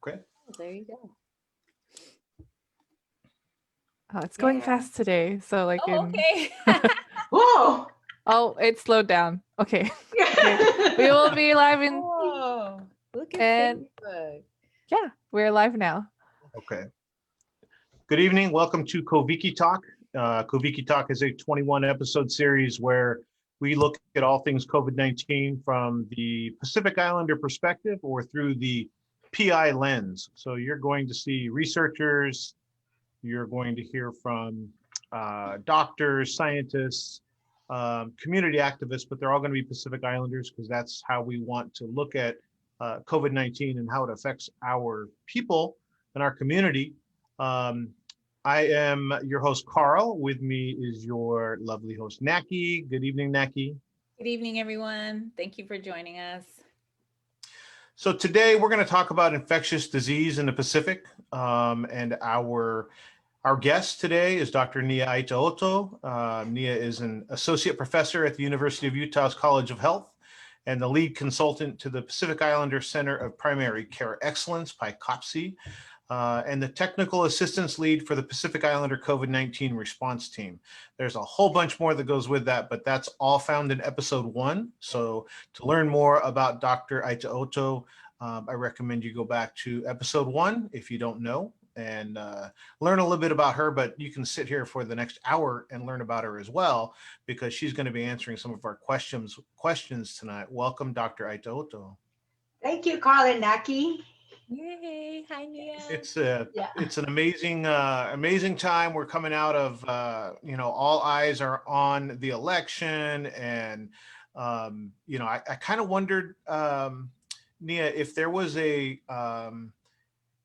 Okay. Oh, there you go. Oh, it's going fast today. So like okay. Whoa! Oh, it slowed down. Okay. Okay. We will be live in Oh, look at and Facebook. yeah, we're live now. Okay. Good evening. Welcome to Koviki Talk. Koviki Talk is a 21 episode series where we look at all things COVID-19 from the Pacific Islander perspective or through the PI lens. So you're going to see researchers, you're going to hear from doctors, scientists, community activists, but they're all going to be Pacific Islanders because that's how we want to look at COVID-19 and how it affects our people and our community. I am your host, Carl. With me is your lovely host, Naki. Good evening, Naki. Good evening, everyone. Thank you for joining us. So today we're going to talk about infectious disease in the Pacific, and our guest today is Dr. Nia Aitaoto. Nia is an associate professor at the University of Utah's College of Health and the lead consultant to the Pacific Islander Center of Primary Care Excellence, Tavake-Pasi, and the technical assistance lead for the Pacific Islander COVID-19 response team. There's a whole bunch more that goes with that, but that's all found in episode 1. So to learn more about Dr. Aitaoto, I recommend you go back to episode 1 if you don't know, and learn a little bit about her, but you can sit here for the next hour and learn about her as well, because she's going to be answering some of our questions tonight. Welcome, Dr. Aitaoto. Thank you, Carl and Naki. Yay. Hi, Nia. It's an amazing time. We're coming out of all eyes are on the election, and I kind of wondered, Nia, if there was this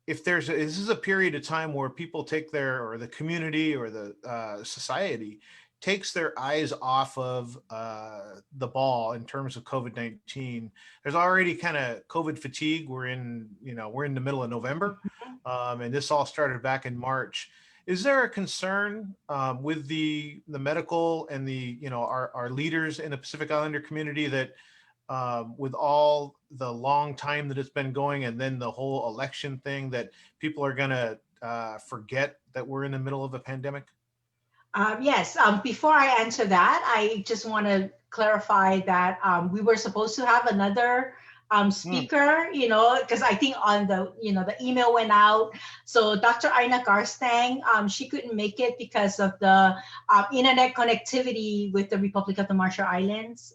is a period of time where people take the community or the society takes their eyes off of the ball in terms of COVID-19. There's already kind of COVID fatigue. We're in the middle of November, and this all started back in March. Is there a concern with the medical and our leaders in the Pacific Islander community that with all the long time that it's been going and then the whole election thing, that people are going to forget that we're in the middle of a pandemic? Yes, before I answer that, I just want to clarify that we were supposed to have another speaker, because I think on the email went out. So Dr. Aina Garstang, she couldn't make it because of the internet connectivity with the Republic of the Marshall Islands.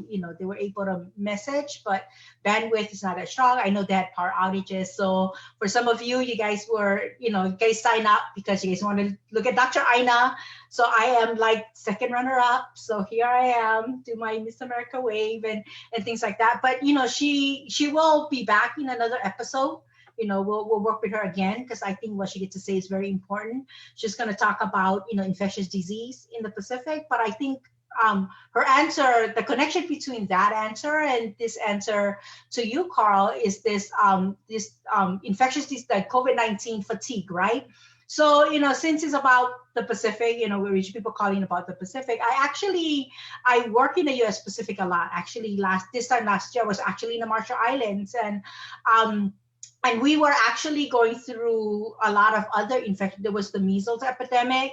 They were able to message, but bandwidth is not as strong. I know they had power outages. So for some of you, you guys sign up because you guys want to look at Dr. Aina. So I am like second runner up. So here I am, do my Miss America wave and things like that. But, she will be back in another episode. We'll work with her again because I think what she gets to say is very important. She's going to talk about, infectious disease in the Pacific. But I think her answer, the connection between that answer and this answer to you, Carl, is this infectious disease, like COVID-19 fatigue, right? So, since it's about the Pacific, we reach people calling about the Pacific. I work in the U.S. Pacific a lot. Actually, this time last year I was actually in the Marshall Islands, and we were actually going through a lot of other infections. There was the measles epidemic,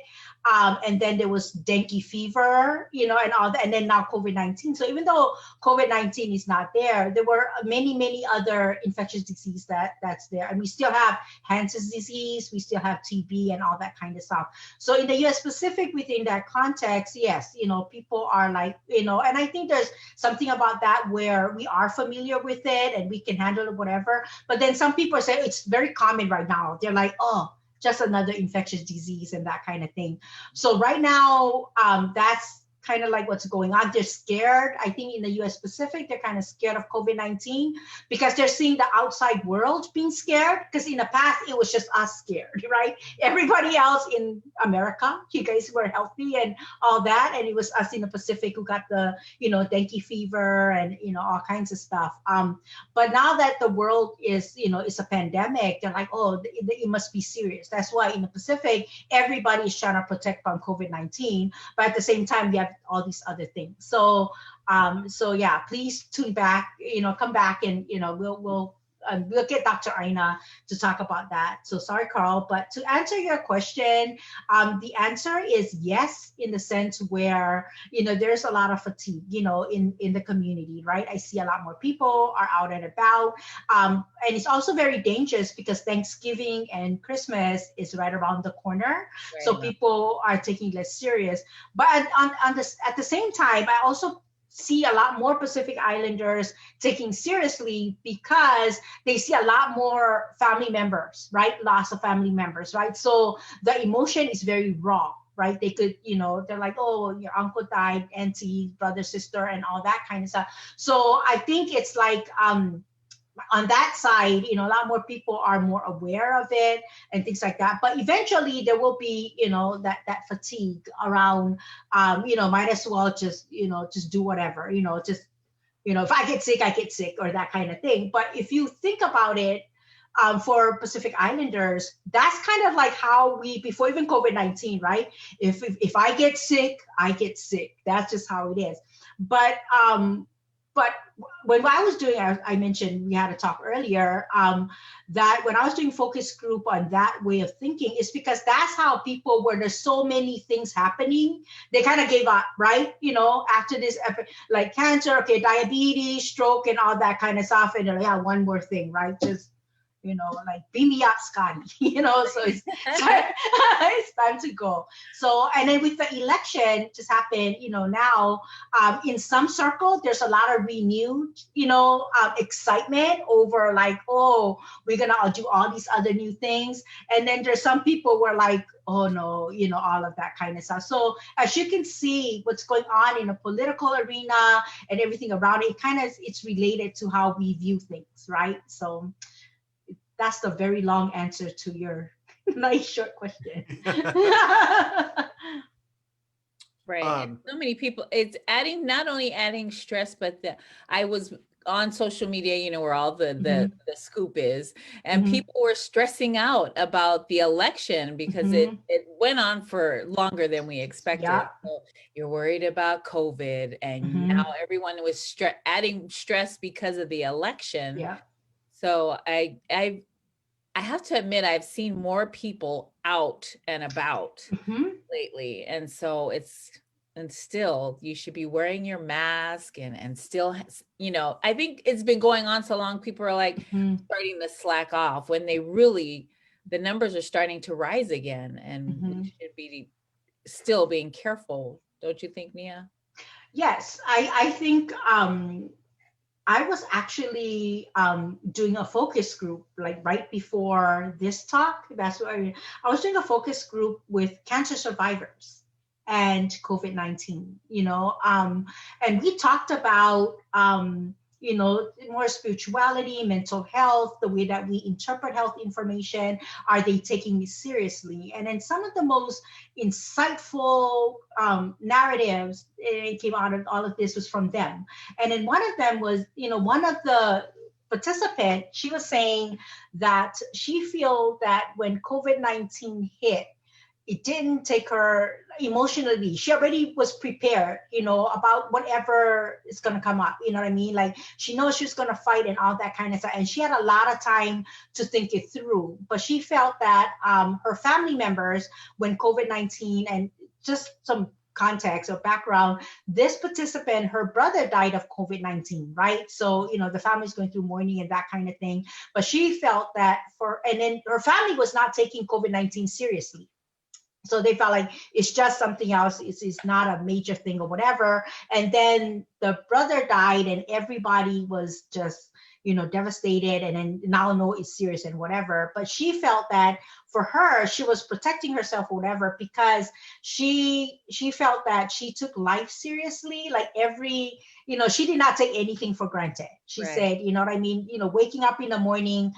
and then there was dengue fever, and all that, and then now COVID-19. So even though COVID-19 is not there, there were many, many other infectious disease that's there. And we still have Hansen's disease, we still have TB and all that kind of stuff. So in the US Pacific, within that context, yes, people are like, and I think there's something about that where we are familiar with it and we can handle it, whatever. But then some people say it's very common right now. They're like, oh, just another infectious disease and that kind of thing. So right now, that's kind of like what's going on. They're scared. I think in the US Pacific, they're kind of scared of COVID-19 because they're seeing the outside world being scared, because in the past, it was just us scared, right? Everybody else in America, you guys were healthy and all that. And it was us in the Pacific who got the, dengue fever and, all kinds of stuff. But now that the world is, it's a pandemic, they're like, oh, it must be serious. That's why in the Pacific, everybody is trying to protect from COVID-19. But at the same time, we have all these other things. So yeah, please tune back, come back, and we'll we'll get Dr. Aina to talk about that. So sorry, Carl, but to answer your question, the answer is yes, in the sense where, there's a lot of fatigue, in the community, right? I see a lot more people are out and about. And it's also very dangerous because Thanksgiving and Christmas is right around the corner. So people are taking it less serious. But at the same time, I also see a lot more Pacific Islanders taking seriously because they see a lot more family members, right? Loss of family members, right? So the emotion is very raw, right? They could, they're like, oh, your uncle died, auntie, brother, sister, and all that kind of stuff. So I think it's like, on that side, a lot more people are more aware of it and things like that. But eventually there will be, that fatigue around, might as well just do whatever, if I get sick, I get sick, or that kind of thing. But if you think about it, for Pacific Islanders, that's kind of like how we, before even COVID-19, right? If I get sick, I get sick. That's just how it is. But when I was doing, I mentioned we had a talk earlier, that when I was doing focus group on that way of thinking, is because that's how people, where there's so many things happening, they kind of gave up, right? After this, like cancer, okay, diabetes, stroke, and all that kind of stuff. And they're like, yeah, one more thing, right? Just, like beam me up, Scotty, so it's time to go. So, and then with the election just happened, now in some circles, there's a lot of renewed, excitement over like, oh, we're going to do all these other new things. And then there's some people who are like, oh no, all of that kind of stuff. So as you can see, what's going on in the political arena and everything around it, it's related to how we view things, right? So that's the very long answer to your nice short question. Right. And so many people, it's not only adding stress, but I was on social media, where all the scoop is, and people were stressing out about the election because it went on for longer than we expected. Yeah. So you're worried about COVID, and now everyone was adding stress because of the election. Yeah. So I have to admit, I've seen more people out and about lately. And so still you should be wearing your mask and still, I think it's been going on so long, people are like starting to slack off when the numbers are starting to rise again, and we should be still being careful. Don't you think, Nia? Yes, I think, I was actually doing a focus group like right before this talk. That's why I was doing a focus group with cancer survivors and COVID-19, and we talked about, more spirituality, mental health, the way that we interpret health information. Are they taking it seriously? And then some of the most insightful narratives came out of all of this was from them. And then one of them was, one of the participants, she was saying that she feels that when COVID-19 hit, it didn't take her emotionally. She already was prepared, about whatever is going to come up. You know what I mean? Like she knows she's going to fight and all that kind of stuff. And she had a lot of time to think it through. But she felt that her family members, when COVID-19, and just some context or background, this participant, her brother died of COVID-19, right? So, the family's going through mourning and that kind of thing. But she felt that and then her family was not taking COVID-19 seriously. So they felt like it's just something else. It's not a major thing or whatever. And then the brother died and everybody was just, devastated, and then now know it's serious and whatever. But she felt that for her, she was protecting herself or whatever, because she felt that she took life seriously. Like she did not take anything for granted. She said, you know what I mean? Waking up in the morning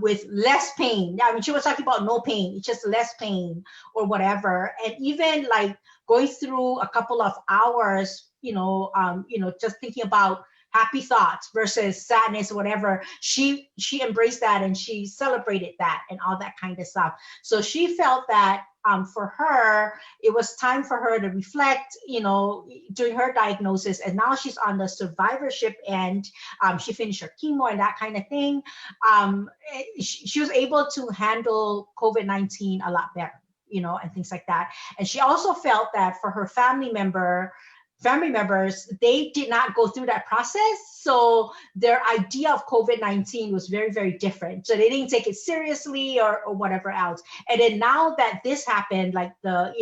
with less pain. I mean, she was talking about no pain. It's just less pain or whatever. And even like going through a couple of hours, just thinking about happy thoughts versus sadness, whatever. She embraced that and she celebrated that and all that kind of stuff. So she felt that for her, it was time for her to reflect, during her diagnosis. And now she's on the survivorship end. She finished her chemo and that kind of thing. She was able to handle COVID-19 a lot better, and things like that. And she also felt that for her family members, they did not go through that process. So their idea of COVID-19 was very, very different. So they didn't take it seriously or whatever else. And then now that this happened, like the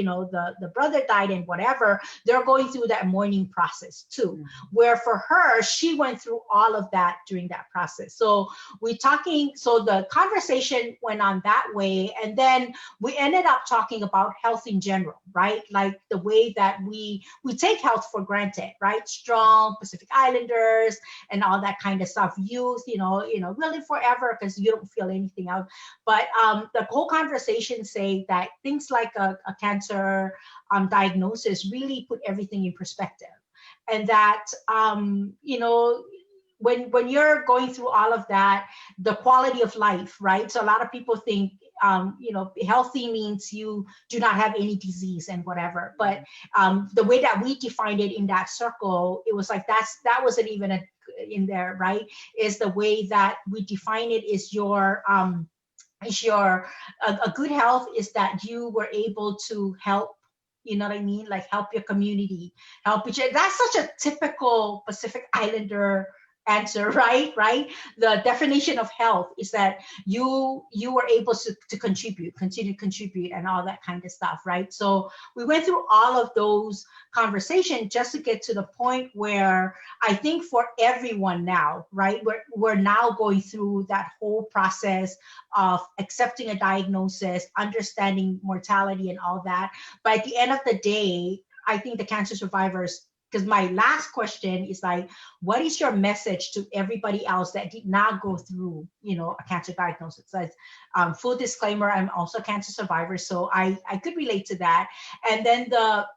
brother died and whatever, they're going through that mourning process too. Where for her, she went through all of that during that process. So so the conversation went on that way. And then we ended up talking about health in general, right? Like the way that we take health for granted, right? Strong Pacific Islanders and all that kind of stuff. Youth, we'll live forever because you don't feel anything out. But the whole conversation say that things like a cancer diagnosis really put everything in perspective, and that when you're going through all of that, the quality of life, right? So a lot of people think healthy means you do not have any disease and whatever. But the way that we defined it in that circle, it was like that wasn't even in there, right? Is the way that we define it is your a good health is that you were able to help. You know what I mean? Like help your community, help each other. That's such a typical Pacific Islander answer, right? The definition of health is that you were able to continue to contribute and all that kind of stuff, right? So we went through all of those conversations just to get to the point where I think for everyone now, right, we're now going through that whole process of accepting a diagnosis, understanding mortality and all that. But at the end of the day, I think the cancer survivors, because my last question is like, what is your message to everybody else that did not go through, a cancer diagnosis? So, full disclaimer, I'm also a cancer survivor, so I could relate to that. And then the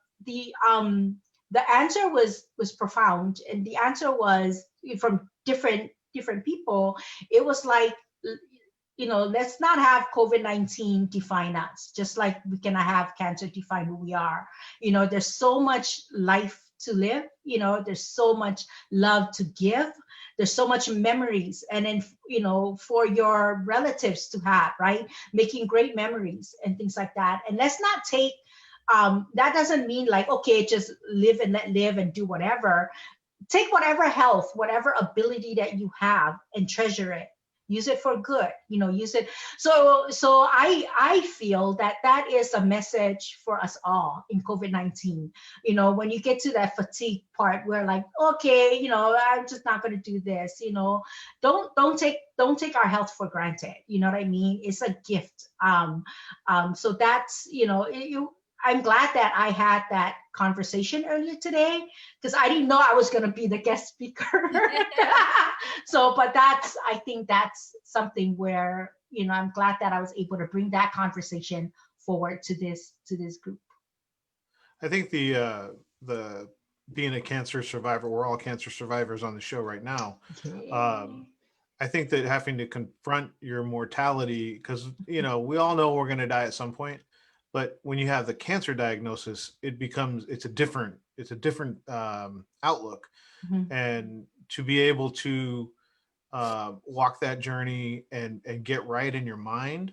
answer was profound, and the answer was from different people. It was like, let's not have COVID-19 define us, just like we cannot have cancer define who we are. There's so much life to live, there's so much love to give, there's so much memories, and then for your relatives to have, right, making great memories and things like that. And let's not take that doesn't mean like, okay, just live and let live and do whatever. Take whatever health, whatever ability that you have and treasure it. Use it for good, use it. So I feel that is a message for us all in COVID-19. When you get to that fatigue part, we're like, okay, I'm just not going to do this. Don't take our health for granted. You know what I mean? It's a gift. So that's, I'm glad that I had that conversation earlier today, because I didn't know I was going to be the guest speaker. But I think that's something where, I'm glad that I was able to bring that conversation forward to this group. I think the being a cancer survivor, we're all cancer survivors on the show right now. Okay. I think that having to confront your mortality, because, we all know we're going to die at some point. But when you have the cancer diagnosis, it's a different outlook. Mm-hmm. And to be able to walk that journey and get right in your mind,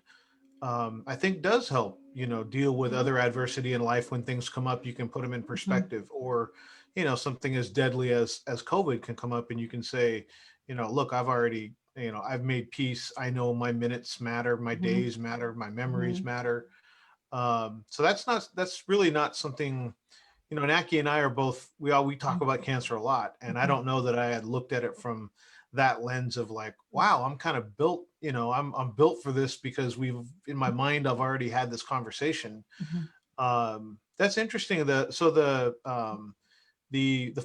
I think does help, deal with other adversity in life. When things come up, you can put them in perspective. Mm-hmm. Or, something as deadly as COVID can come up, and you can say, look, I've already, I've made peace. I know my minutes matter, my mm-hmm. days matter, my memories mm-hmm. matter. So that's really not something, Naki and I are both, we talk about cancer a lot, and I don't know that I had looked at it from that lens of like, wow, I'm kind of built, I'm built for this, because in my mind, I've already had this conversation. Mm-hmm. That's interesting. The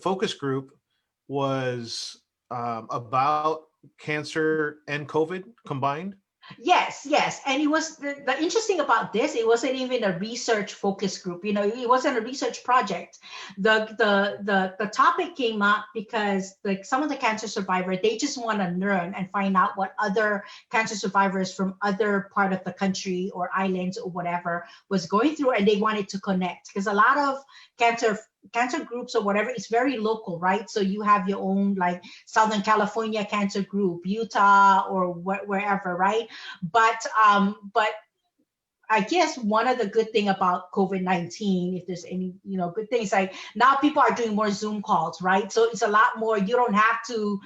focus group was about cancer and COVID combined. Yes, yes. And it was the interesting about this, it wasn't even a research focus group. It wasn't a research project. The topic came up because like some of the cancer survivors, they just want to learn and find out what other cancer survivors from other part of the country or islands or whatever was going through, and they wanted to connect because a lot of cancer groups or whatever, it's very local, right? So you have your own like Southern California cancer group, Utah, or wherever, right? But I guess one of the good thing about COVID-19, if there's any, good things, like now people are doing more Zoom calls, right? So it's a lot more, you don't have to,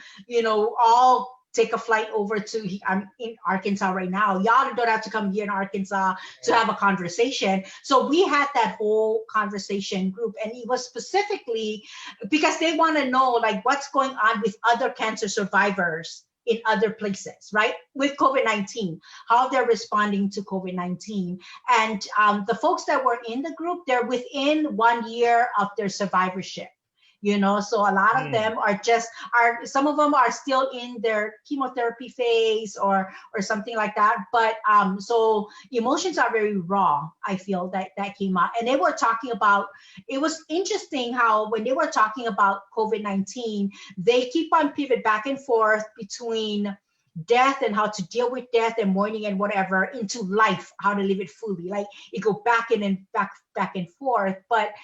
all take a flight over to, I'm in Arkansas right now. Y'all don't have to come here in Arkansas to have a conversation. So we had that whole conversation group, and it was specifically because they want to know like what's going on with other cancer survivors in other places, right? With COVID-19, how they're responding to COVID-19. And the folks that were in the group, they're within 1 year of their survivorship. So a lot of them some of them are still in their chemotherapy phase or something like that. But so emotions are very raw. I feel that came out, and they were talking about. It was interesting how when they were talking about COVID-19, they keep on pivot back and forth between death and how to deal with death and mourning and whatever into life, how to live it fully. Like it go back in and back and forth. But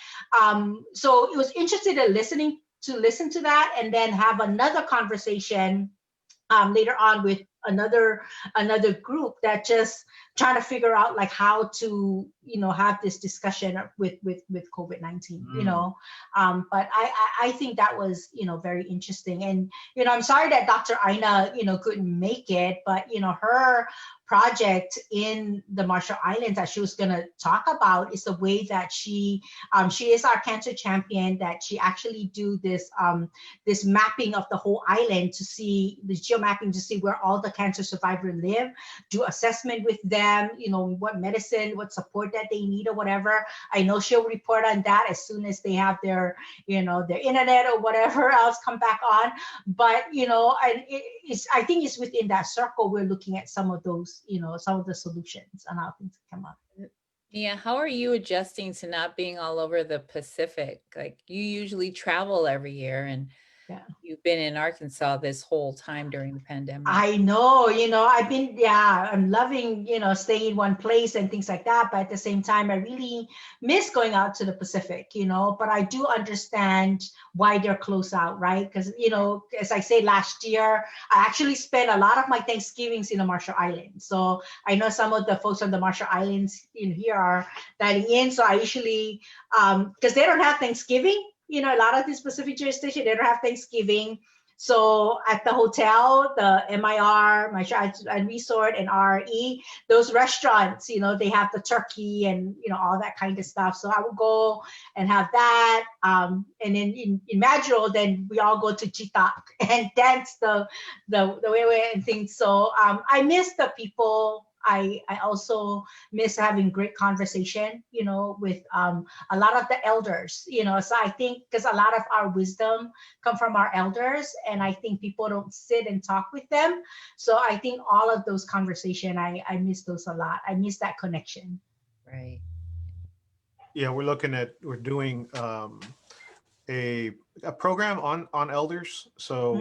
so it was interesting to listen to that and then have another conversation later on with another group that just trying to figure out like how to have this discussion with COVID-19. But I think that was very interesting. And I'm sorry that Dr. Aina couldn't make it, but her project in the Marshall Islands that she was going to talk about is the way that she is our cancer champion, that she actually do this this mapping of the whole island to see the geomapping to see where all the cancer survivors live, do assessment with them, what medicine, what support that they need or whatever. I know she'll report on that as soon as they have their their internet or whatever else come back on. But and I think it's within that circle we're looking at some of those some of the solutions and how things come up. Yeah, how are you adjusting to not being all over the Pacific? Like you usually travel every year, and you've been in Arkansas this whole time during the pandemic. I know, I've been, I'm loving, staying in one place and things like that. But at the same time, I really miss going out to the Pacific, but I do understand why they're close out, right? Because, as I say, last year, I actually spent a lot of my Thanksgivings in the Marshall Islands. So I know some of the folks on the Marshall Islands in here are dining in. So I usually, because they don't have Thanksgiving, a lot of these Pacific jurisdictions, they don't have Thanksgiving. So at the hotel, the MIR, Marshall Island Resort, and RE, those restaurants, they have the turkey and, all that kind of stuff. So I would go and have that. And then in Madro, then we all go to Jitak and dance the way and things. So I miss the people. I also miss having great conversation, with a lot of the elders, so I think because a lot of our wisdom come from our elders, and I think people don't sit and talk with them. So I think all of those conversations, I miss those a lot. I miss that connection. Right. Yeah, we're doing a program on elders. So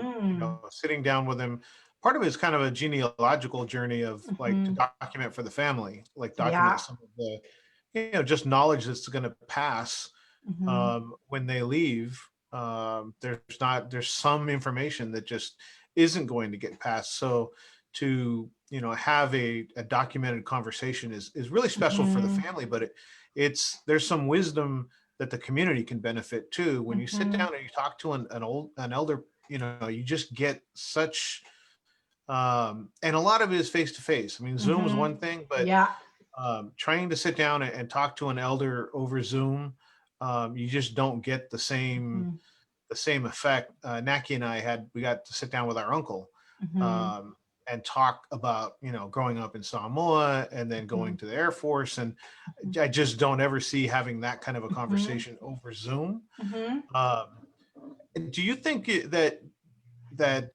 sitting down with them. Part of it is kind of a genealogical journey of like to document for the family, like document some of the, just knowledge that's going to pass when they leave. There's some information that just isn't going to get passed. So to, have a documented conversation is really special for the family, but there's some wisdom that the community can benefit too. When you sit down and you talk to an elder, you just get such, and a lot of it is face to face. I mean, Zoom is one thing, but trying to sit down and talk to an elder over Zoom, you just don't get the same effect. Naki and we got to sit down with our uncle and talk about, growing up in Samoa and then going to the Air Force. And I just don't ever see having that kind of a conversation over Zoom. Do you think that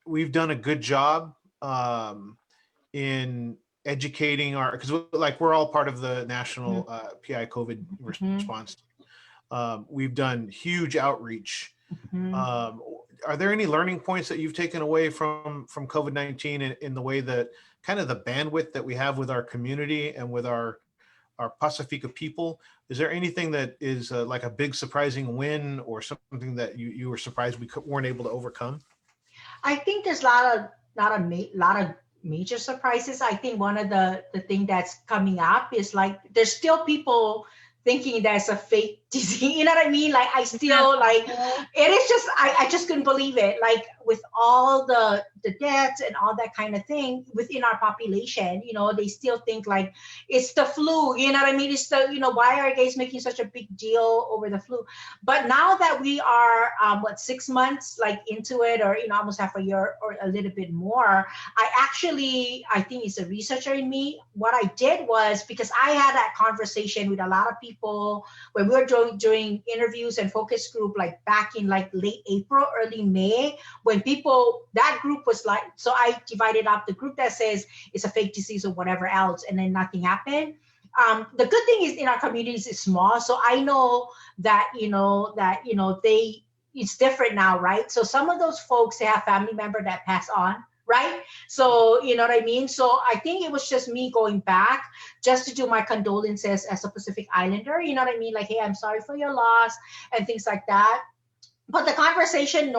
we've done a good job in educating because like we're all part of the national PI COVID response. We've done huge outreach. Are there any learning points that you've taken away from COVID-19 in the way that kind of the bandwidth that we have with our community and with our Pacifica people? Is there anything that is like a big surprising win or something that you were surprised we weren't able to overcome? I think there's a lot of major surprises. I think one of the thing that's coming up is like there's still people thinking there's a fake disease. You know what I mean? Like I still like it is just I just couldn't believe it. Like with all the deaths and all that kind of thing within our population, you know, they still think like it's the flu. You know what I mean? It's the, you know, why are you guys making such a big deal over the flu? But now that we are 6 months like into it, or you know, almost half a year or a little bit more, I think it's a researcher in me. What I did was, because I had that conversation with a lot of people when we were doing interviews and focus group, like back in like late April, early May, when people, that group was like, so I divided up the group that says it's a fake disease or whatever else, and then nothing happened. The good thing is in our communities is small, so I know that it's different now, right? So some of those folks, they have family member that pass on, right? So you know what I mean? So I think it was just me going back just to do my condolences as a Pacific Islander, you know what I mean? Like, hey, I'm sorry for your loss and things like that. But the conversation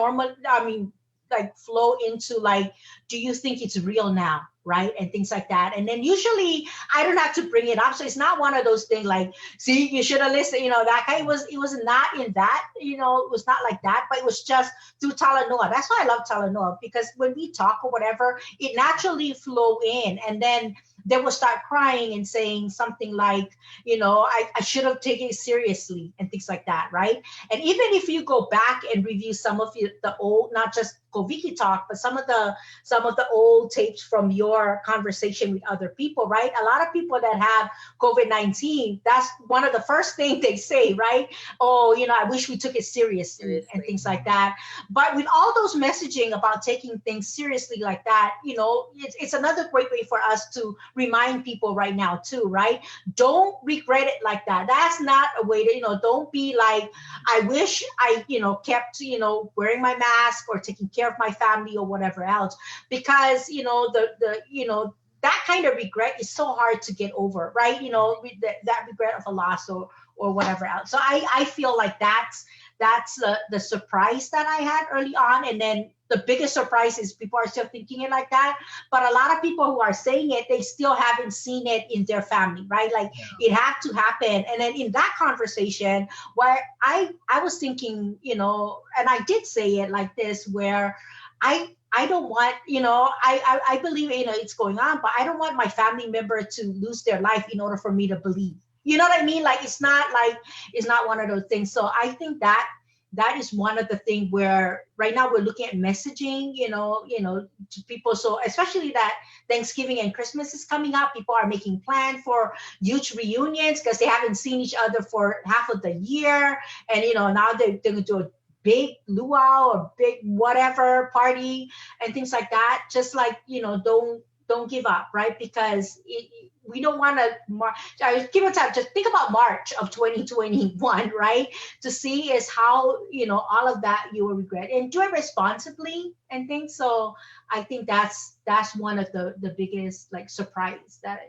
flow into like, do you think it's real now? Right? And things like that. And then usually I don't have to bring it up. So it's not one of those things like, see, you should have listened, you know, that guy it was not in that, you know, it was not like that, but it was just through Talanoa. That's why I love Talanoa, because when we talk or whatever, it naturally flow in. And then they will start crying and saying something like, you know, I should have taken it seriously and things like that, right? And even if you go back and review some of the old, not just Koviki talk, but some of the old tapes from your conversation with other people, right? A lot of people that have COVID-19, that's one of the first things they say, right? Oh, you know, I wish we took it seriously and things like that. But with all those messaging about taking things seriously like that, you know, it's another great way for us to remind people right now too, right? Don't regret it like that. That's not a way to, you know, don't be like, I wish I, you know, kept, you know, wearing my mask or taking care of my family or whatever else, because, you know, that kind of regret is so hard to get over, right? You know, that regret of a loss or whatever else. So I feel like that's the surprise that I had early on. And then the biggest surprise is people are still thinking it like that. But a lot of people who are saying it, they still haven't seen it in their family, right? Like it had to happen. And then in that conversation where I was thinking, you know, and I did say it like this, where I don't want, you know, I believe, you know, it's going on, but I don't want my family member to lose their life in order for me to believe. You know what I mean? Like, it's not one of those things. So I think that is one of the things where right now we're looking at messaging, you know, to people. So especially that Thanksgiving and Christmas is coming up, people are making plans for huge reunions because they haven't seen each other for half of the year. And, you know, now they're going to do a big luau or big whatever party and things like that. Just like, you know, don't give up, right? Because we don't want to give it time. Just think about March of 2021, right? To see is how, you know, all of that you will regret, and do it responsibly and things. So I think that's one of the biggest like surprise that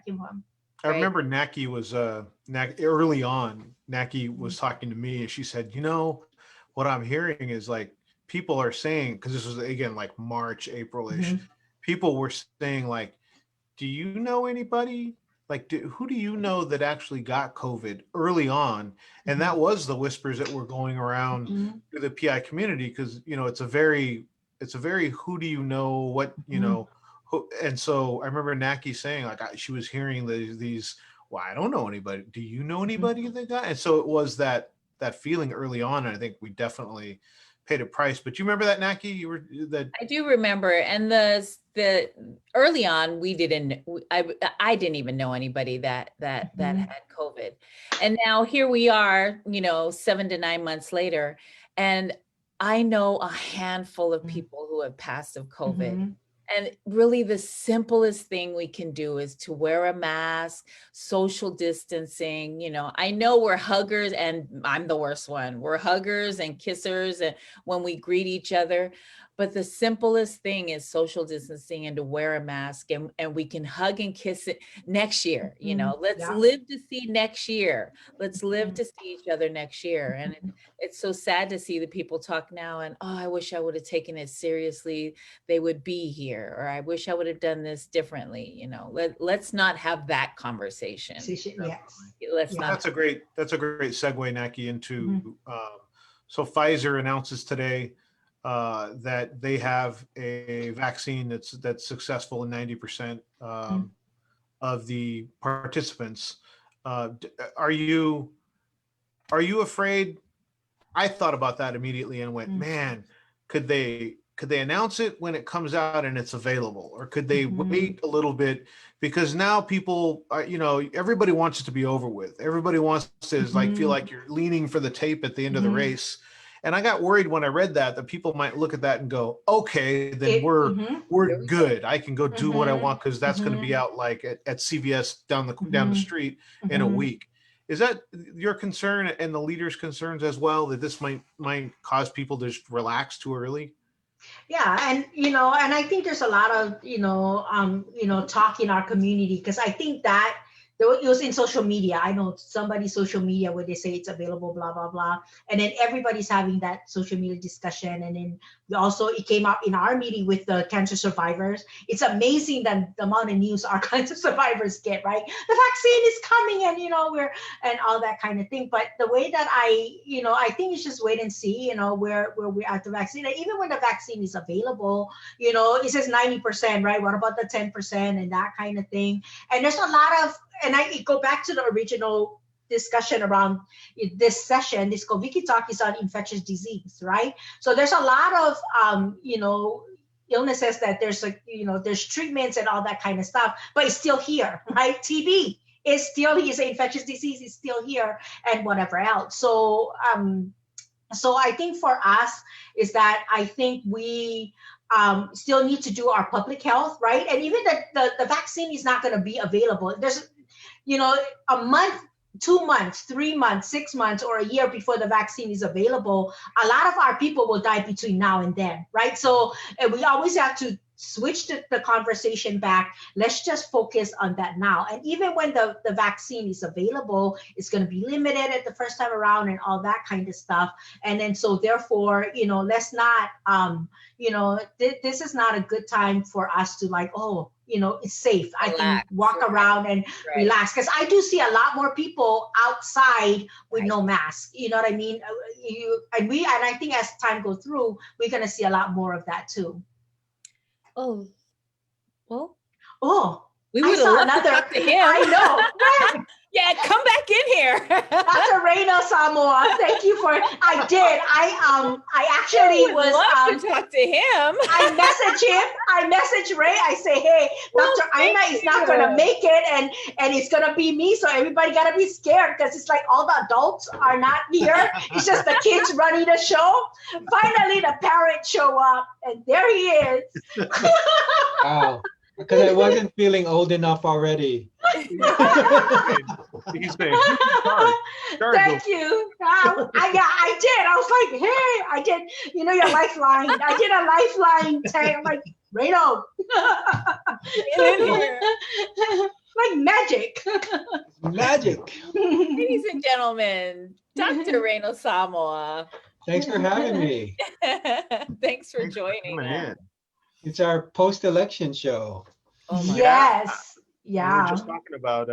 came from. I remember Naki was early on. Naki was talking to me, and she said, you know, what I'm hearing is like people are saying, because this was again like March, April-ish, people were saying like, do you know anybody? Like, who do you know that actually got COVID early on? And that was the whispers that were going around through the PI community, because, you know, it's a very who do you know, what, you know, who, and so I remember Naki saying like she was hearing these, well, I don't know anybody. Do you know anybody that got? And so it was that feeling early on, and I think we definitely paid a price. But you remember that, Naki? I do remember. And the early on, I didn't even know anybody that had COVID. And now here we are, you know, 7 to 9 months later, and I know a handful of people who have passed of COVID. And really the simplest thing we can do is to wear a mask, social distancing. You know, I know we're huggers, and I'm the worst one. We're huggers and kissers and when we greet each other. But the simplest thing is social distancing and to wear a mask, and we can hug and kiss it next year. You know, let's live to see next year. Let's live to see each other next year. And it's so sad to see the people talk now and, oh, I wish I would have taken it seriously. They would be here, or I wish I would have done this differently. You know, let's not have that conversation. Yes. Let's not. That's a great segue, Naki, into so Pfizer announces today that they have a vaccine that's successful in 90% of the participants. Are you afraid? I thought about that immediately and went, man, could they announce it when it comes out and it's available, or could they wait a little bit? Because now people, everybody wants it to be over with. Everybody wants to like feel like you're leaning for the tape at the end of the race. And I got worried when I read that people might look at that and go, okay, then we're good. I can go do what I want because that's going to be out like at CVS down the street in a week. Is that your concern and the leaders' concerns as well, that this might cause people to just relax too early? Yeah, and and I think there's a lot of talk in our community, because I think that it was in social media. I know somebody's social media where they say it's available, blah, blah, blah. And then everybody's having that social media discussion. And then it came up in our meeting with the cancer survivors. It's amazing that the amount of news our cancer survivors get, right? The vaccine is coming and, and all that kind of thing. But the way that I think it's just wait and see, where we're at the vaccine. And even when the vaccine is available, it says 90%, right? What about the 10% and that kind of thing? And there's a lot of, and I go back to the original discussion around this session. This Koviki talk is on infectious disease, right? So there's a lot of, illnesses that there's treatments and all that kind of stuff, but it's still here, right? TB is still here. Infectious disease is still here, and whatever else. So I think for us is that I think we still need to do our public health, right? And even the vaccine is not going to be available. There's a month, 2 months, 3 months, 6 months, or a year before the vaccine is available. A lot of our people will die between now and then, right? So and we always have to switch the conversation back. Let's just focus on that now. And even when the vaccine is available, it's going to be limited at the first time around and all that kind of stuff. And then so therefore, let's not, this is not a good time for us to like, it's safe. I can walk around and relax. Because I do see a lot more people outside with no mask. You know what I mean? And I think as time goes through, we're going to see a lot more of that too. Oh, well. Oh, we would have loved to talk to him. I know. Yeah, come back in here. Dr. Raynald, Samoa, thank you for. I did. I actually was. Love to talk to him. I messaged Ray. I say, hey, Dr. Aina is not going to make it, and it's going to be me. So everybody got to be scared because it's like all the adults are not here. It's just the kids running the show. Finally, the parents show up, and there he is. Wow. Because I wasn't feeling old enough already. He's saying, thank you. I did. I was like, hey, I did. Your lifeline. I did a lifeline tag. I'm like, Raynald. Get in here. Like magic. Magic. Ladies and gentlemen, Dr. Raynald Samoa. Thanks for having me. Thanks for joining us. It's our post-election show. Oh my yes. God. Yeah. We were just talking about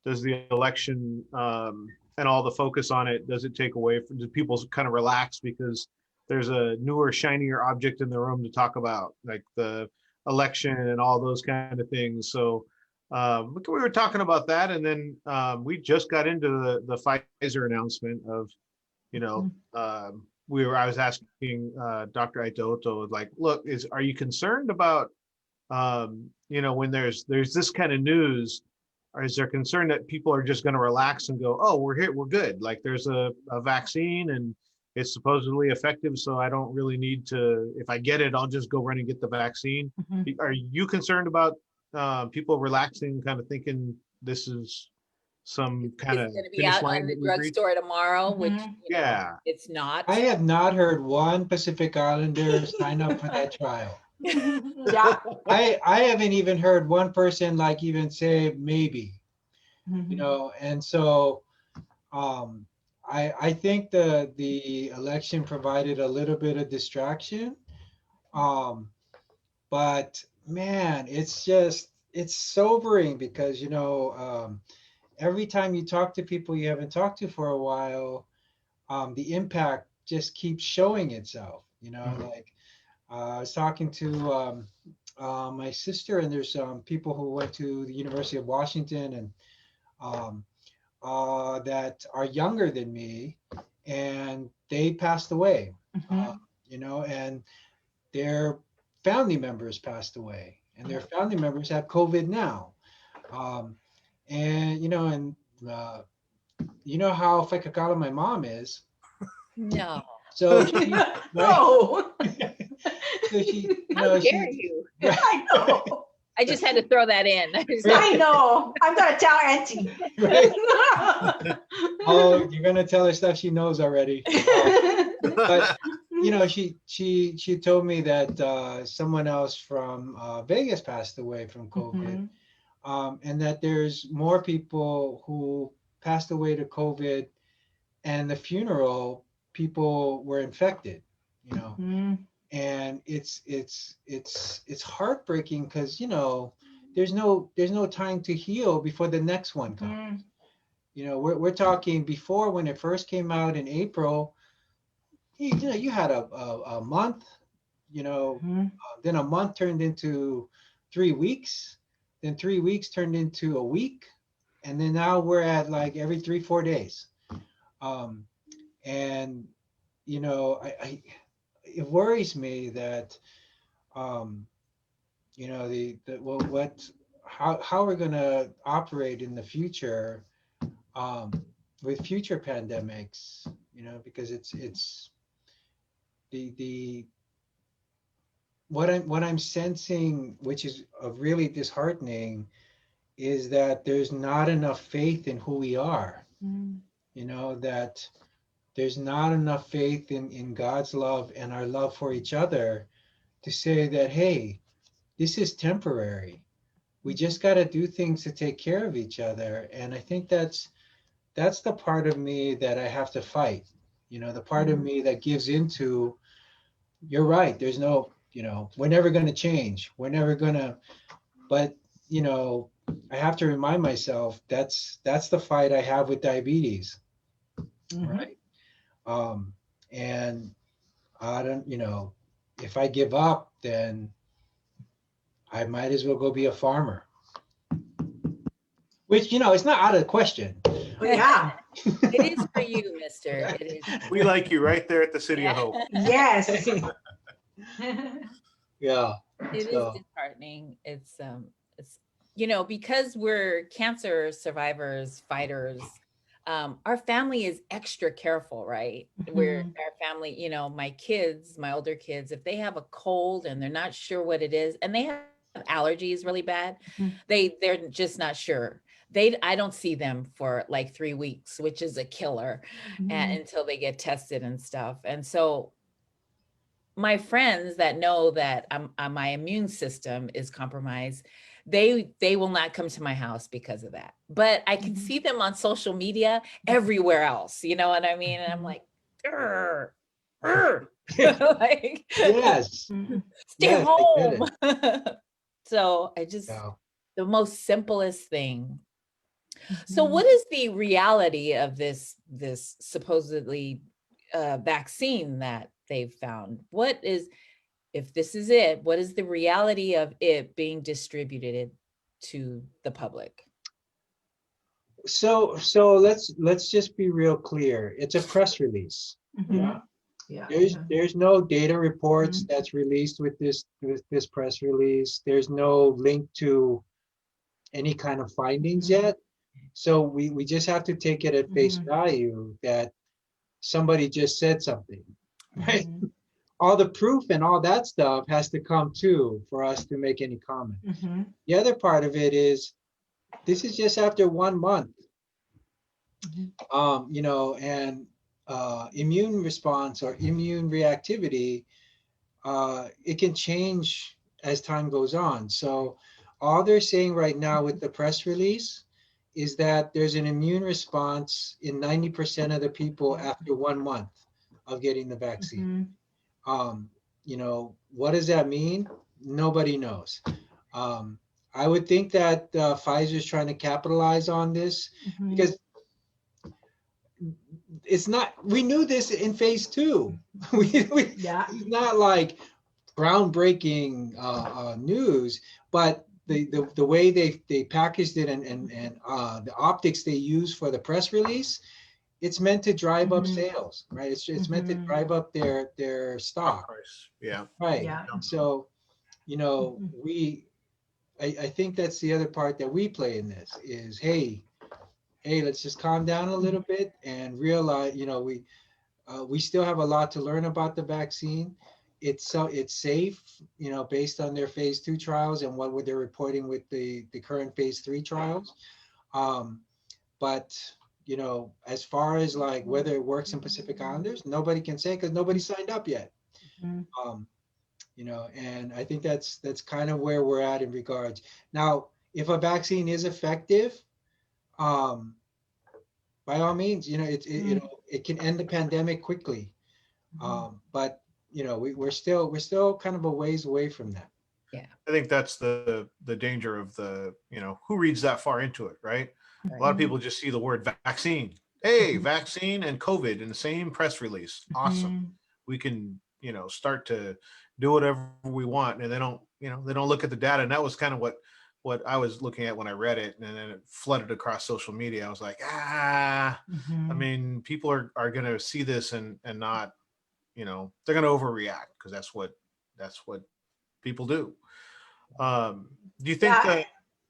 does the election and all the focus on it, does it take away from, do people kind of relax because there's a newer, shinier object in the room to talk about, like the election and all those kind of things. So we were talking about that, and then we just got into the Pfizer announcement of, I was asking Dr. Aitaoto, like, look, are you concerned about, when there's this kind of news, or is there concern that people are just going to relax and go, oh, we're here, we're good. Like there's a vaccine and it's supposedly effective, so I don't really need to, if I get it, I'll just go run and get the vaccine. Are you concerned about people relaxing, kind of thinking this is some kind It's of going to be finish out line on the that we've reached? drugstore tomorrow, which Yeah. it's not. I have not heard one Pacific Islander sign up for that trial. Yeah. I haven't even heard one person like even say maybe, and so I think the election provided a little bit of distraction, but man, it's sobering because every time you talk to people you haven't talked to for a while, the impact just keeps showing itself. Like I was talking to my sister, and there's people who went to the University of Washington and that are younger than me, and they passed away. And their family members passed away, and their family members have COVID now. And you know how Whaikakala my mom is. No. So she, No. so she, How dare you? I know. I just had to throw that in. I know. I'm gonna tell Auntie. Right. Oh, you're gonna tell her stuff she knows already. But she told me that someone else from Vegas passed away from COVID, and that there's more people who passed away to COVID, and the funeral people were infected. And it's heartbreaking because there's no time to heal before the next one comes. We're talking before, when it first came out in April. You had a month, then a month turned into 3 weeks, then 3 weeks turned into a week, and then now we're at like every 3-4 days. And it worries me that how we're going to operate in the future with future pandemics, because it's the what I'm sensing, which is really disheartening, is that there's not enough faith in who we are. That there's not enough faith in God's love and our love for each other to say that, hey, this is temporary. We just got to do things to take care of each other. And I think that's the part of me that I have to fight. The part of me that gives into, you're right, there's no, we're never going to change. We're never going to, but, I have to remind myself that's the fight I have with diabetes. Right. And I don't, if I give up, then I might as well go be a farmer. Which, it's not out of the question. Yeah. It is for you, mister. It is. We like you right there at the City of Hope. Yes. Yeah. It is disheartening. It's because we're cancer survivors, fighters, our family is extra careful, right? We're our family, my older kids, if they have a cold and they're not sure what it is, and they have allergies really bad, they're just not sure. I don't see them for like 3 weeks, which is a killer, until they get tested and stuff. And so my friends that know that my immune system is compromised, they will not come to my house because of that. But I can see them on social media everywhere else. You know what I mean? And I'm like, like, yes, stay home. So I just, the most simplest thing. So what is the reality of this supposedly vaccine that they've found? If this is it, what is the reality of it being distributed to the public? So let's just be real clear. It's a press release. Yeah. There's no data reports that's released with this press release. There's no link to any kind of findings yet. So we just have to take it at face value that somebody just said something, right? All the proof and all that stuff has to come too for us to make any comment. The other part of it is, this is just after 1 month, you know, and immune response or immune reactivity, it can change as time goes on. So all they're saying right now with the press release is that there's an immune response in 90% of the people after 1 month of getting the vaccine. You know, what does that mean? Nobody knows. I would think that Pfizer is trying to capitalize on this because it's not, we knew this in phase 2. It's not like groundbreaking news, but the way they packaged it and the optics they use for the press release, it's meant to drive up sales, right? It's meant to drive up their stock price. Yeah. Right. So, you know, I think that's the other part that we play in this is, hey, let's just calm down a little bit and realize, you know, we still have a lot to learn about the vaccine. It's safe, you know, based on their phase 2 trials and what they're reporting with the current phase 3 trials. But, you know, as far as like whether it works in Pacific Islanders, nobody can say because nobody signed up yet. You know, and I think that's kind of where we're at in regards. Now, if a vaccine is effective, by all means, you know, it can end the pandemic quickly. But you know, we're still kind of a ways away from that. Yeah, I think that's the danger of the, you know, who reads that far into it, right? A lot of people just see the word vaccine. Hey, vaccine and COVID in the same press release. Awesome. We can, you know, start to do whatever we want, and they don't, you know, they don't look at the data. And that was kind of what I was looking at when I read it, and then it flooded across social media. I was like, I mean, people are going to see this and not, you know, they're going to overreact because that's what people do. Do you think that?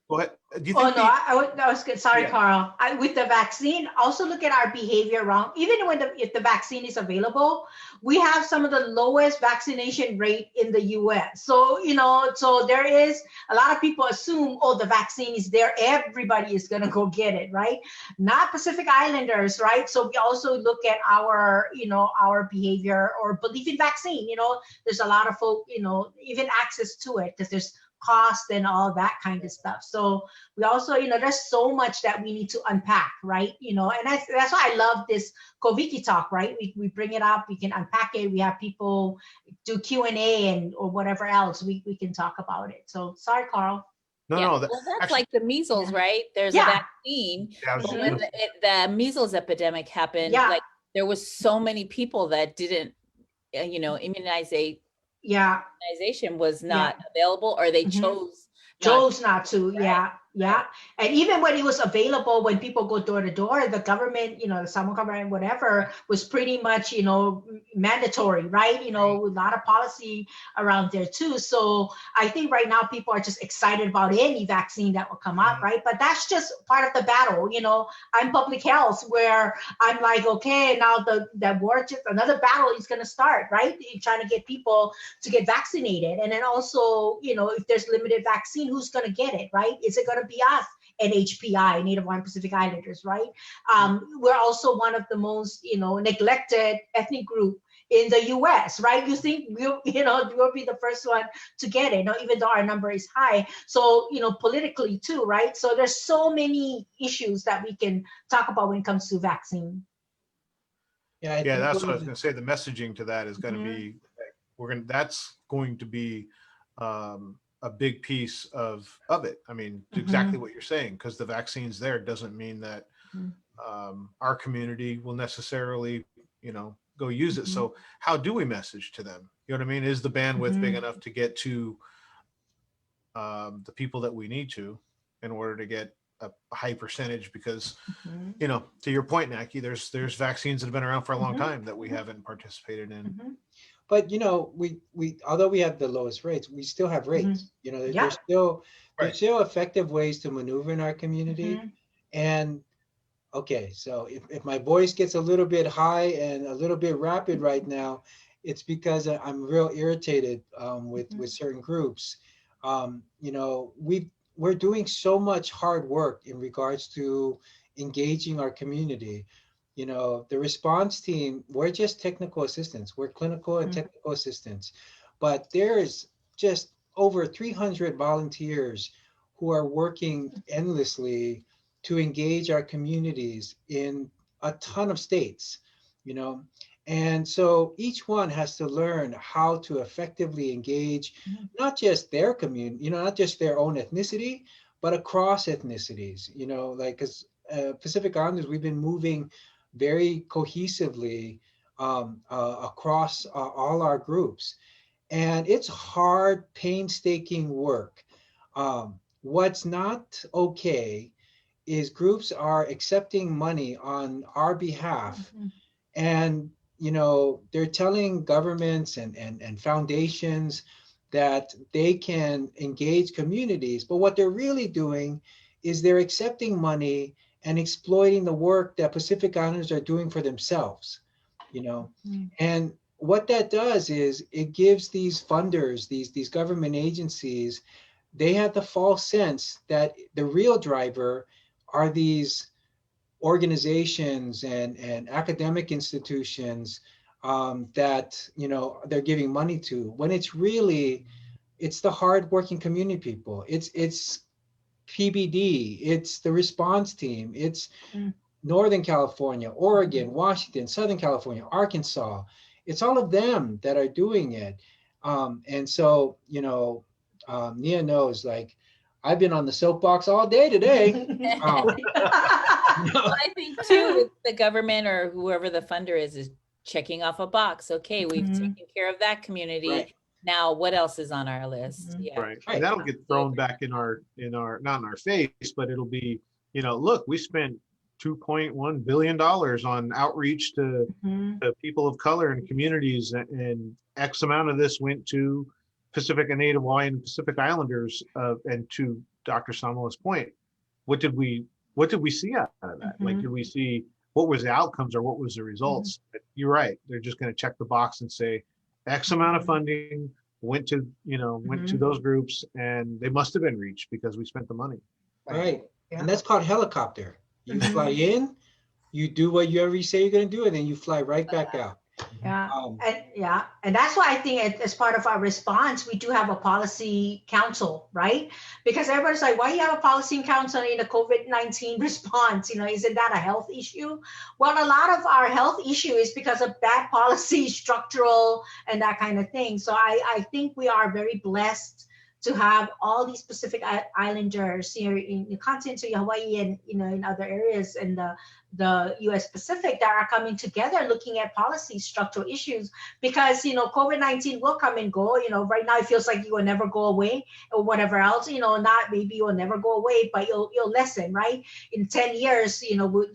Go ahead. Do you think I was good. Sorry, Carl. With the vaccine, also look at our behavior around. Even when if the vaccine is available, we have some of the lowest vaccination rate in the U.S. So, you know, so there is a lot of people assume, oh, the vaccine is there, everybody is going to go get it, right? Not Pacific Islanders, right? So we also look at our, you know, our behavior or belief in vaccine. You know, there's a lot of folk, you know, even access to it because there's cost and all that kind of stuff. So we also, you know, there's so much that we need to unpack, right? You know, and that's why I love this Koviki talk, right? We bring it up, we can unpack it, we have people do Q&A and or whatever else, we can talk about it. So sorry, Carl. No, that's actually, like the measles, right? There's a vaccine, but when the measles epidemic happened, like there was so many people that didn't, you know, immunization was not available, or they chose not to. Right? And even when it was available, when people go door to door, the government, you know, the Samoa government, whatever, was pretty much, you know, mandatory, right? You know, a lot of policy around there too. So I think right now people are just excited about any vaccine that will come out, right? But that's just part of the battle. You know, I'm public health, where I'm like, okay, now that war, just another battle is going to start, right? You're trying to get people to get vaccinated, and then also, you know, if there's limited vaccine, who's going to get it, right? Is it going to be us, NHPI, Native Hawaiian Pacific Islanders, right? We're also one of the most, you know, neglected ethnic group in the U.S., right? You think we'll be the first one to get it, even though our number is high. So, you know, politically too, right? So there's so many issues that we can talk about when it comes to vaccine. Yeah, that's what I was going to say. The messaging to that is going to be, that's going to be a big piece of it. I mean, exactly what you're saying, because the vaccine's there doesn't mean that our community will necessarily, you know, go use it. So how do we message to them? You know what I mean? Is the bandwidth big enough to get to the people that we need to in order to get a high percentage? Because, you know, to your point, Naki, there's vaccines that have been around for a long time that we haven't participated in. But, you know, we although we have the lowest rates, we still have rates. You know, there's still effective ways to maneuver in our community. And okay, so if my voice gets a little bit high and a little bit rapid right now, it's because I'm real irritated with certain groups. You know, we're doing so much hard work in regards to engaging our community. You know, the response team, we're just technical assistants. We're clinical and technical assistants, but there's just over 300 volunteers who are working endlessly to engage our communities in a ton of states, you know. And so each one has to learn how to effectively engage not just their community, you know, not just their own ethnicity, but across ethnicities, you know, like because Pacific Islanders, we've been moving very cohesively across all our groups. And it's hard, painstaking work. What's not okay is groups are accepting money on our behalf, and you know they're telling governments and foundations that they can engage communities, but what they're really doing is they're accepting money and exploiting the work that Pacific Islanders are doing for themselves, you know. And what that does is it gives these funders, these government agencies, they have the false sense that the real driver are these organizations and academic institutions that you know they're giving money to, when it's really it's the hardworking community people. It's PBD, it's the response team, it's Northern California, Oregon, Washington, Southern California, Arkansas. It's all of them that are doing it. And so, you know, Nia knows, like, I've been on the soapbox all day today. Well, I think too, the government or whoever the funder is checking off a box. Okay, we've taken care of that community. Right. Now, what else is on our list? Yeah. Right. And that'll get thrown back in our, not in our face, but it'll be, you know, look, we spent $2.1 billion on outreach to people of color and communities, and X amount of this went to Pacific and Native Hawaiian and Pacific Islanders. And to Dr. Samoa's point, what did we see out of that? Like, did we see what was the outcomes or what was the results? You're right. They're just going to check the box and say X amount of funding went to, went to those groups, and they must have been reached because we spent the money. Right. Yeah. And that's called helicopter. You fly in, you do whatever you say you're going to do, and then you fly right back out. And that's why I think as part of our response, we do have a policy council, right? Because everybody's like, why you have a policy council in a COVID-19 response? You know, isn't that a health issue? Well, a lot of our health issue is because of bad policy, structural, and that kind of thing. So I think we are very blessed to have all these Pacific Islanders here in the continent of Hawaii and, in other areas in the U.S. Pacific that are coming together looking at policy structural issues, because, COVID-19 will come and go. Right now it feels like you will never go away or whatever else, not maybe you'll never go away, but you'll lessen, right? In 10 years,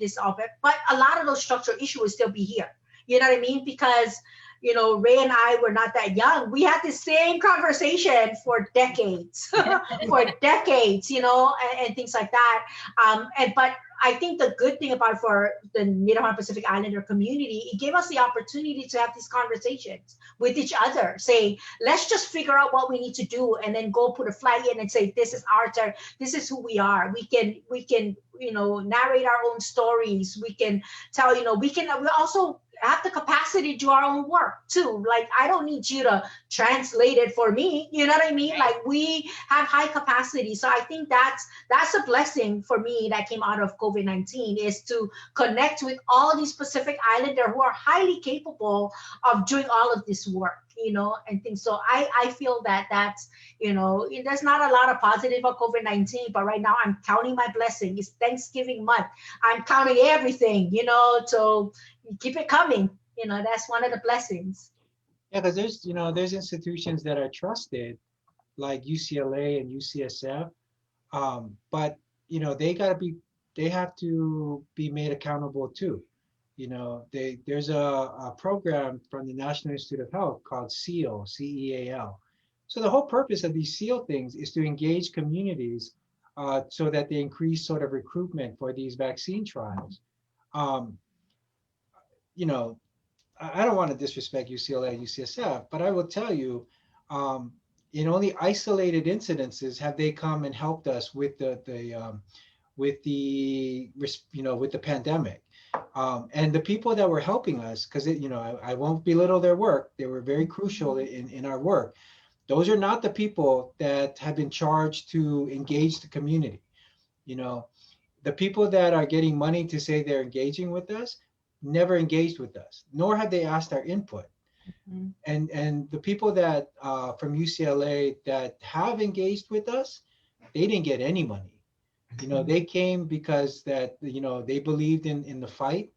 this all, but a lot of those structural issues will still be here. You know what I mean? Because Ray and I were not that young. We had the same conversation for decades, and things like that. But I think the good thing about for the Native Hawaiian Pacific Islander community, it gave us the opportunity to have these conversations with each other. Say, let's just figure out what we need to do, and then go put a flag in and say, this is our turn. This is who we are. We can narrate our own stories. We can tell, we also have the capacity to do our own work too. Like, I don't need you to translate it for me. You know what I mean? Right. Like, we have high capacity. So I think that's a blessing for me that came out of COVID-19, is to connect with all these Pacific Islander who are highly capable of doing all of this work, and things. So I feel that's, there's not a lot of positive about COVID-19, but right now I'm counting my blessing. It's Thanksgiving month. I'm counting everything, so keep it coming. That's one of the blessings. Yeah, because there's institutions that are trusted, like UCLA and UCSF, but they have to be made accountable too. There's a program from the National Institute of Health called SEAL, CEAL. So the whole purpose of these SEAL things is to engage communities so that they increase sort of recruitment for these vaccine trials. You know, I don't want to disrespect UCLA and UCSF, but I will tell you, in only isolated incidences have they come and helped us with with the pandemic. And the people that were helping us, because I won't belittle their work, they were very crucial in our work. Those are not the people that have been charged to engage the community. The people that are getting money to say they're engaging with us never engaged with us, nor have they asked our input. Mhm. And the people that from UCLA that have engaged with us, they didn't get any money. They came because that they believed in the fight,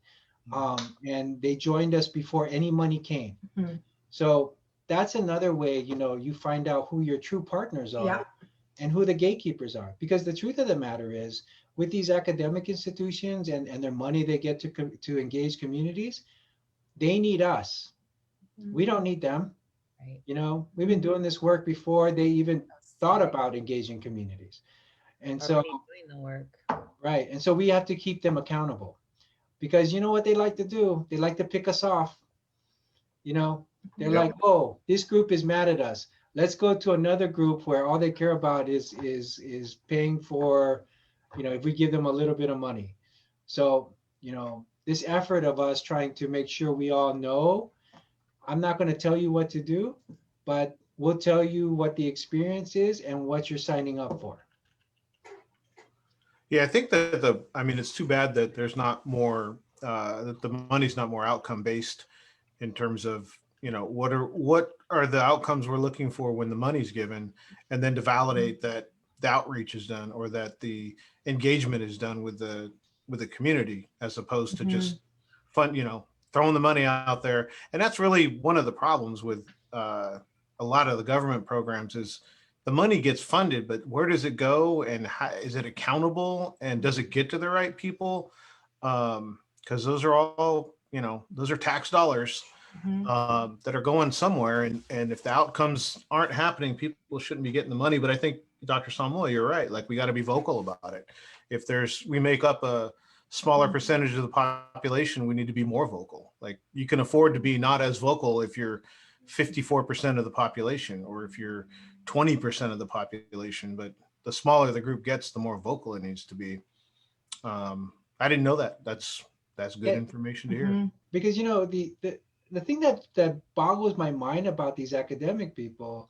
and they joined us before any money came. Mhm. So that's another way you find out who your true partners are. Yeah. And who the gatekeepers are. Because the truth of the matter is, with these academic institutions and their money they get to engage communities, they need us. We don't need them. Right. We've been doing this work before they even thought about engaging communities. And so, Already doing the work. right. And so we have to keep them accountable, because you know what they like to do? They like to pick us off. They're Yep. like, oh, this group is mad at us. Let's go to another group where all they care about is paying for, if we give them a little bit of money. So, this effort of us trying to make sure we all know, I'm not going to tell you what to do, but we'll tell you what the experience is and what you're signing up for. Yeah, I think that it's too bad that there's not more, that the money's not more outcome based in terms of, what are the outcomes we're looking for when the money's given, and then to validate that the outreach is done or that the engagement is done with the community, as opposed to just throwing the money out there. And that's really one of the problems with a lot of the government programs is the money gets funded, but where does it go, and how, is it accountable, and does it get to the right people? Because those are all, those are tax dollars that are going somewhere. And if the outcomes aren't happening, people shouldn't be getting the money. But I think, Dr. Samoa, you're right. Like, we got to be vocal about it. If we make up a smaller percentage of the population, we need to be more vocal. Like, you can afford to be not as vocal if you're 54% of the population, or if you're 20% of the population, but the smaller the group gets, the more vocal it needs to be. I didn't know that. That's good information to hear. Because the thing that boggles my mind about these academic people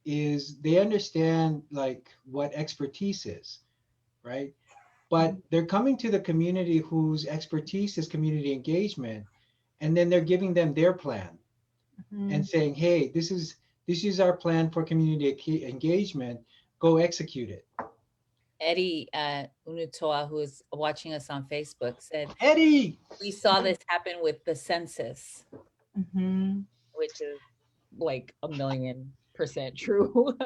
is they understand like what expertise is, right? But they're coming to the community whose expertise is community engagement, and then they're giving them their plan and saying, hey, this is our plan for community engagement, go execute it. Eddie Unutoa, who is watching us on Facebook, said, Eddie, we saw this happen with the census, which is like 1,000,000% true.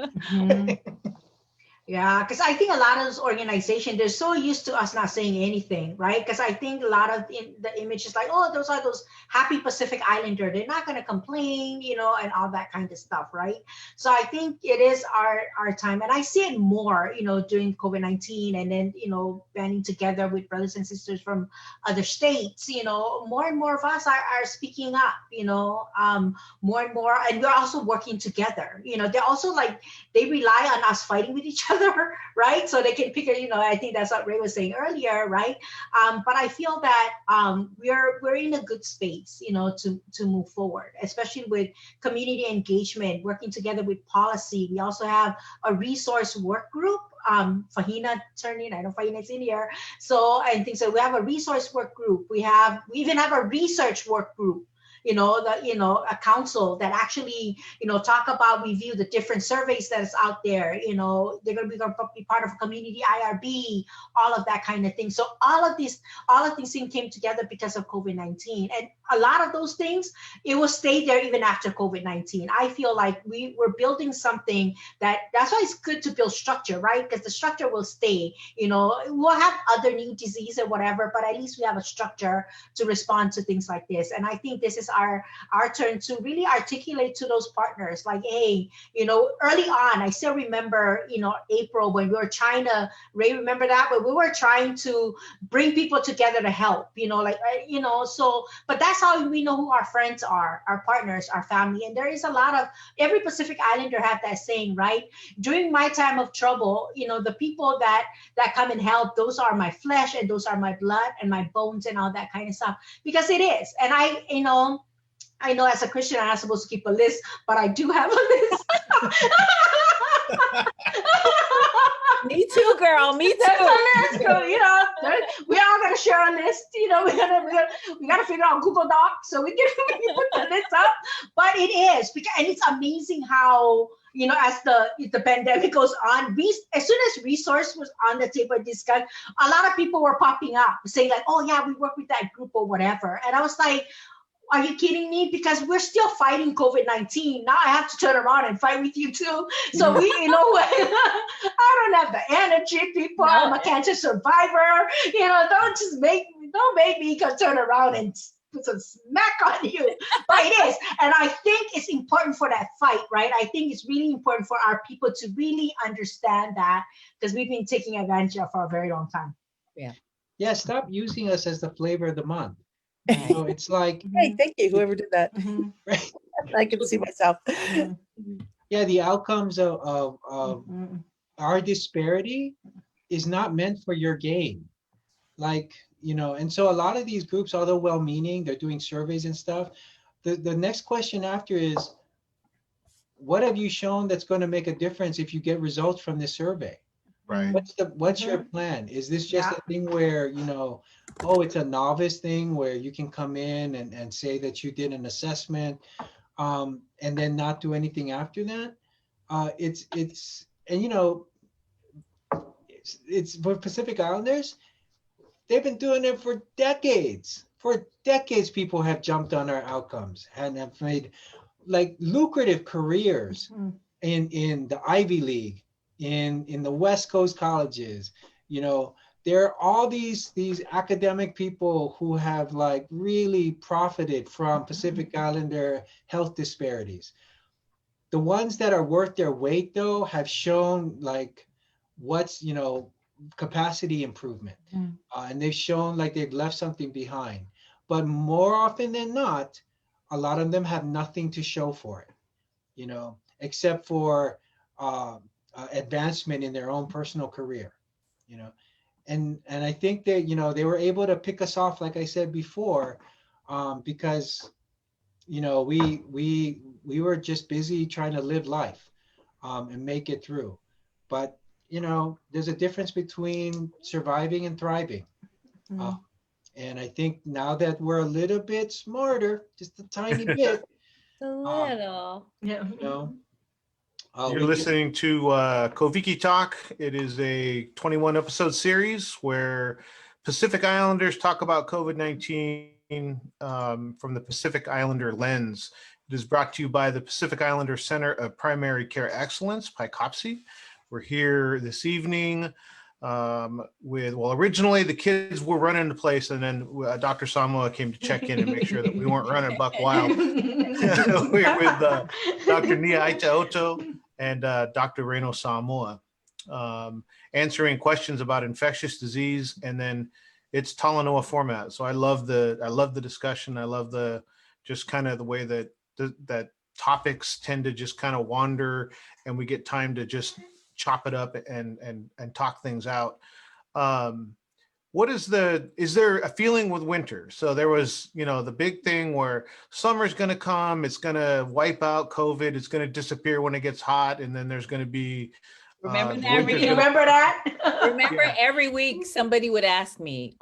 Yeah, because I think a lot of those organizations, they're so used to us not saying anything, right? Because I think a lot of the image is like, oh, those are those happy Pacific Islander. They're not going to complain, and all that kind of stuff, right? So I think it is our time. And I see it more, during COVID-19, and then, banding together with brothers and sisters from other states, more and more of us are speaking up, more and more. And we're also working together. They're also like, they rely on us fighting with each other, right? So they can pick, I think that's what Ray was saying earlier, right? But I feel that we're in a good space, to move forward, especially with community engagement, working together with policy. We also have a resource work group. Fahina turned in, I know Fahina's in here. So I think so. We have a resource work group. We even have a research work group. A council that actually, talk about, review the different surveys that's out there. They're going to be part of a community IRB, all of that kind of thing. So all of these things came together because of COVID-19. And a lot of those things, it will stay there even after COVID-19. I feel like we're building something that's why it's good to build structure, right? Because the structure will stay. We'll have other new disease or whatever, but at least we have a structure to respond to things like this. And I think this is our turn to really articulate to those partners, like, hey, early on, I still remember, April, when we were trying to, Ray, remember that? When we were trying to bring people together to help, so, but that's how we know who our friends are, our partners, our family. And there is a lot of, every Pacific Islander have that saying, right? During my time of trouble, the people that come and help, those are my flesh and those are my blood and my bones and all that kind of stuff, because it is. And I know as a Christian, I'm not supposed to keep a list, but I do have a list. Me too, girl. Me too. That's a list, girl. We all gotta share a list. We gotta figure out Google Docs so we can put the list up. But it is, and it's amazing how, as the pandemic goes on, as soon as resource was on the table discussed, a lot of people were popping up saying like, oh yeah, we work with that group or whatever. And I was like, are you kidding me? Because we're still fighting COVID-19. Now I have to turn around and fight with you too. So I don't have the energy, people. No. I'm a cancer survivor. Don't make me turn around and put some smack on you. But it is. And I think it's important for that fight, right? I think it's really important for our people to really understand that, because we've been taking advantage of for a very long time. Yeah. Yeah, stop using us as the flavor of the month. It's like, hey, thank you, whoever did that. Mm-hmm. right? I can see myself. Yeah, the outcomes of our disparity is not meant for your gain. Like, and so a lot of these groups, although well-meaning, they're doing surveys and stuff. The next question after is, what have you shown that's going to make a difference if you get results from this survey? Right. What's your plan? Is this just a thing where, it's a novice thing where you can come in and say that you did an assessment and then not do anything after that? It's for Pacific Islanders, they've been doing it for decades. For decades, people have jumped on our outcomes and have made like lucrative careers in the Ivy League, in the West Coast colleges. There are all these academic people who have like really profited from Pacific Islander health disparities. The ones that are worth their weight, though, have shown like what's, capacity improvement. And they've shown like they've left something behind. But more often than not, a lot of them have nothing to show for it, except for advancement in their own personal career, and I think that they were able to pick us off, like I said before, because we were just busy trying to live life and make it through. But there's a difference between surviving and thriving. And I think now that we're a little bit smarter, just a tiny bit, a little, you're listening to Koviki Talk. It is a 21 episode series where Pacific Islanders talk about COVID-19 from the Pacific Islander lens. It is brought to you by the Pacific Islander Center of Primary Care Excellence, Aitaoto. We're here this evening originally the kids were running the place, and then Dr. Samoa came to check in and make sure that we weren't running buck wild. We're with Dr. Nia Aitaoto and Dr. Raynald Samoa, answering questions about infectious disease, and then it's Talanoa format. So I love the discussion. I love the just kind of the way that that topics tend to just kind of wander, and we get time to just chop it up and talk things out. Is there a feeling with winter? So there was, the big thing where summer's going to come, it's going to wipe out COVID, it's going to disappear when it gets hot, and then there's going to be remember that? Remember every week somebody would ask me,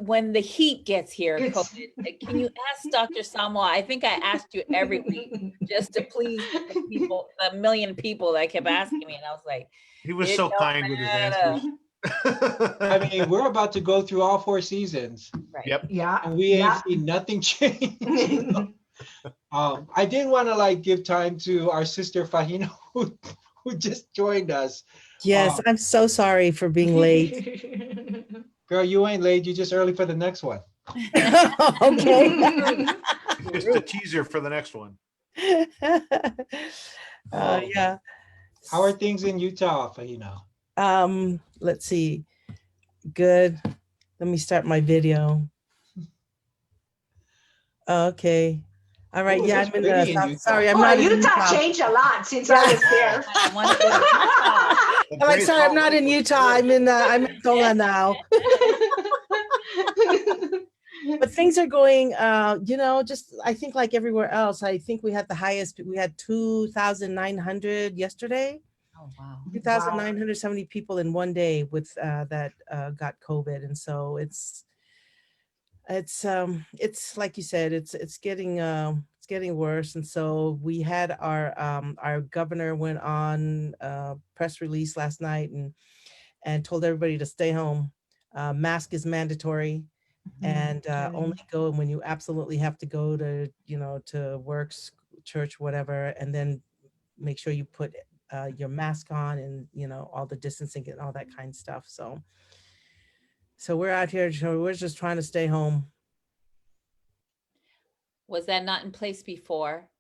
when the heat gets here, COVID, can you ask Dr. Samoa? I think I asked you every week just to please the people, the million people that kept asking me. And I was like, he was so kind with his answers. I mean, we're about to go through all 4 seasons. Right. Yep. Yeah. And we ain't seen nothing change. I did want to give time to our sister Fahina, who just joined us. Yes, I'm so sorry for being late. Girl, you ain't late. You're just early for the next one. Okay. just a teaser for the next one. Yeah. How are things in Utah, Fahina? Let's see. Good. Let me start my video. Okay. All right. Oh, it Yeah, looks I'm in pretty the in South. Utah. Sorry, I'm Well, not in Utah Utah. changed a lot since I Yeah. was there. I want to go to Utah. The I'm like, Great sorry, I'm Salt not Lake in looks Utah. good. I'm in Tonga now. But things are going, just I think like everywhere else. I think we had the highest. We had 2,900 yesterday. Oh, wow. 2,970 people in one day with that got COVID, and so it's like you said, it's getting worse. And so we had our governor went on press release last night and told everybody to stay home. Mask is mandatory, and only go when you absolutely have to go to to work, church, whatever, and then make sure you put your mask on and all the distancing and all that kind of stuff. So we're out here, we're just trying to stay home. Was that not in place before?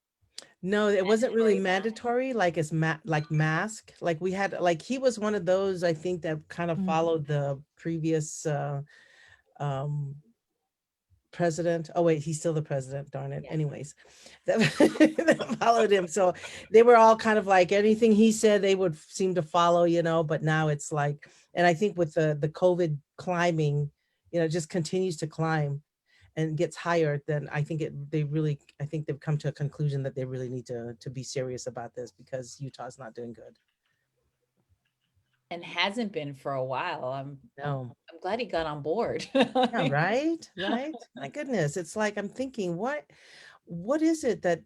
No, it wasn't really Mandatory? mandatory, like it's like mask. Like we had, like he was one of those, I think, that kind of followed the previous um president. Oh wait, he's still the president, darn it. Yeah. Anyways, that followed him. So they were all kind of like anything he said, they would seem to follow, but now it's like, and I think with the COVID climbing, it just continues to climb and gets higher, then I think I think they've come to a conclusion that they really need to be serious about this, because Utah's not doing good. And hasn't been for a while. No. I'm glad he got on board. Yeah, right. My goodness. It's like, I'm thinking, what is it that,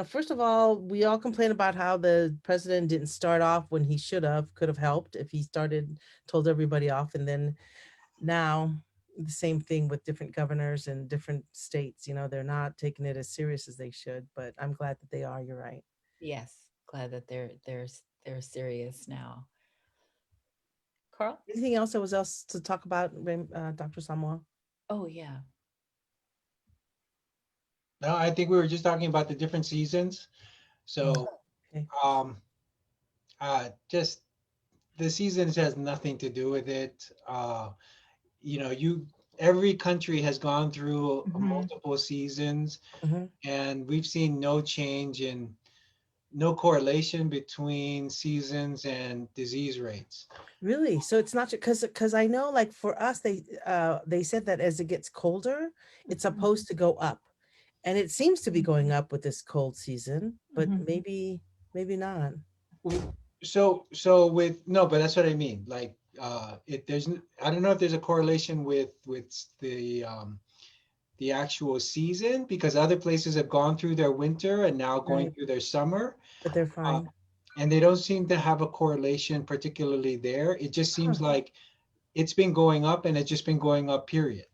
first of all, we all complain about how the president didn't start off when he could have helped if he told everybody off. And then now the same thing with different governors and different states, they're not taking it as serious as they should, but I'm glad that they are. You're right. Yes, glad that they're serious now. Carl? Anything else to talk about, Dr. Samoa? Oh, yeah. No, I think we were just talking about the different seasons. So, Okay. just the seasons has nothing to do with it. Every country has gone through multiple seasons, and we've seen no correlation between seasons and disease rates. Really? So it's not because I know, like for us, they said that as it gets colder, it's supposed to go up, and it seems to be going up with this cold season, but maybe not. But that's what I mean. Like, I don't know if there's a correlation with the actual season, because other places have gone through their winter and now going through their summer. But they're fine. And they don't seem to have a correlation particularly there. It just seems like it's been going up, and it's just been going up, period.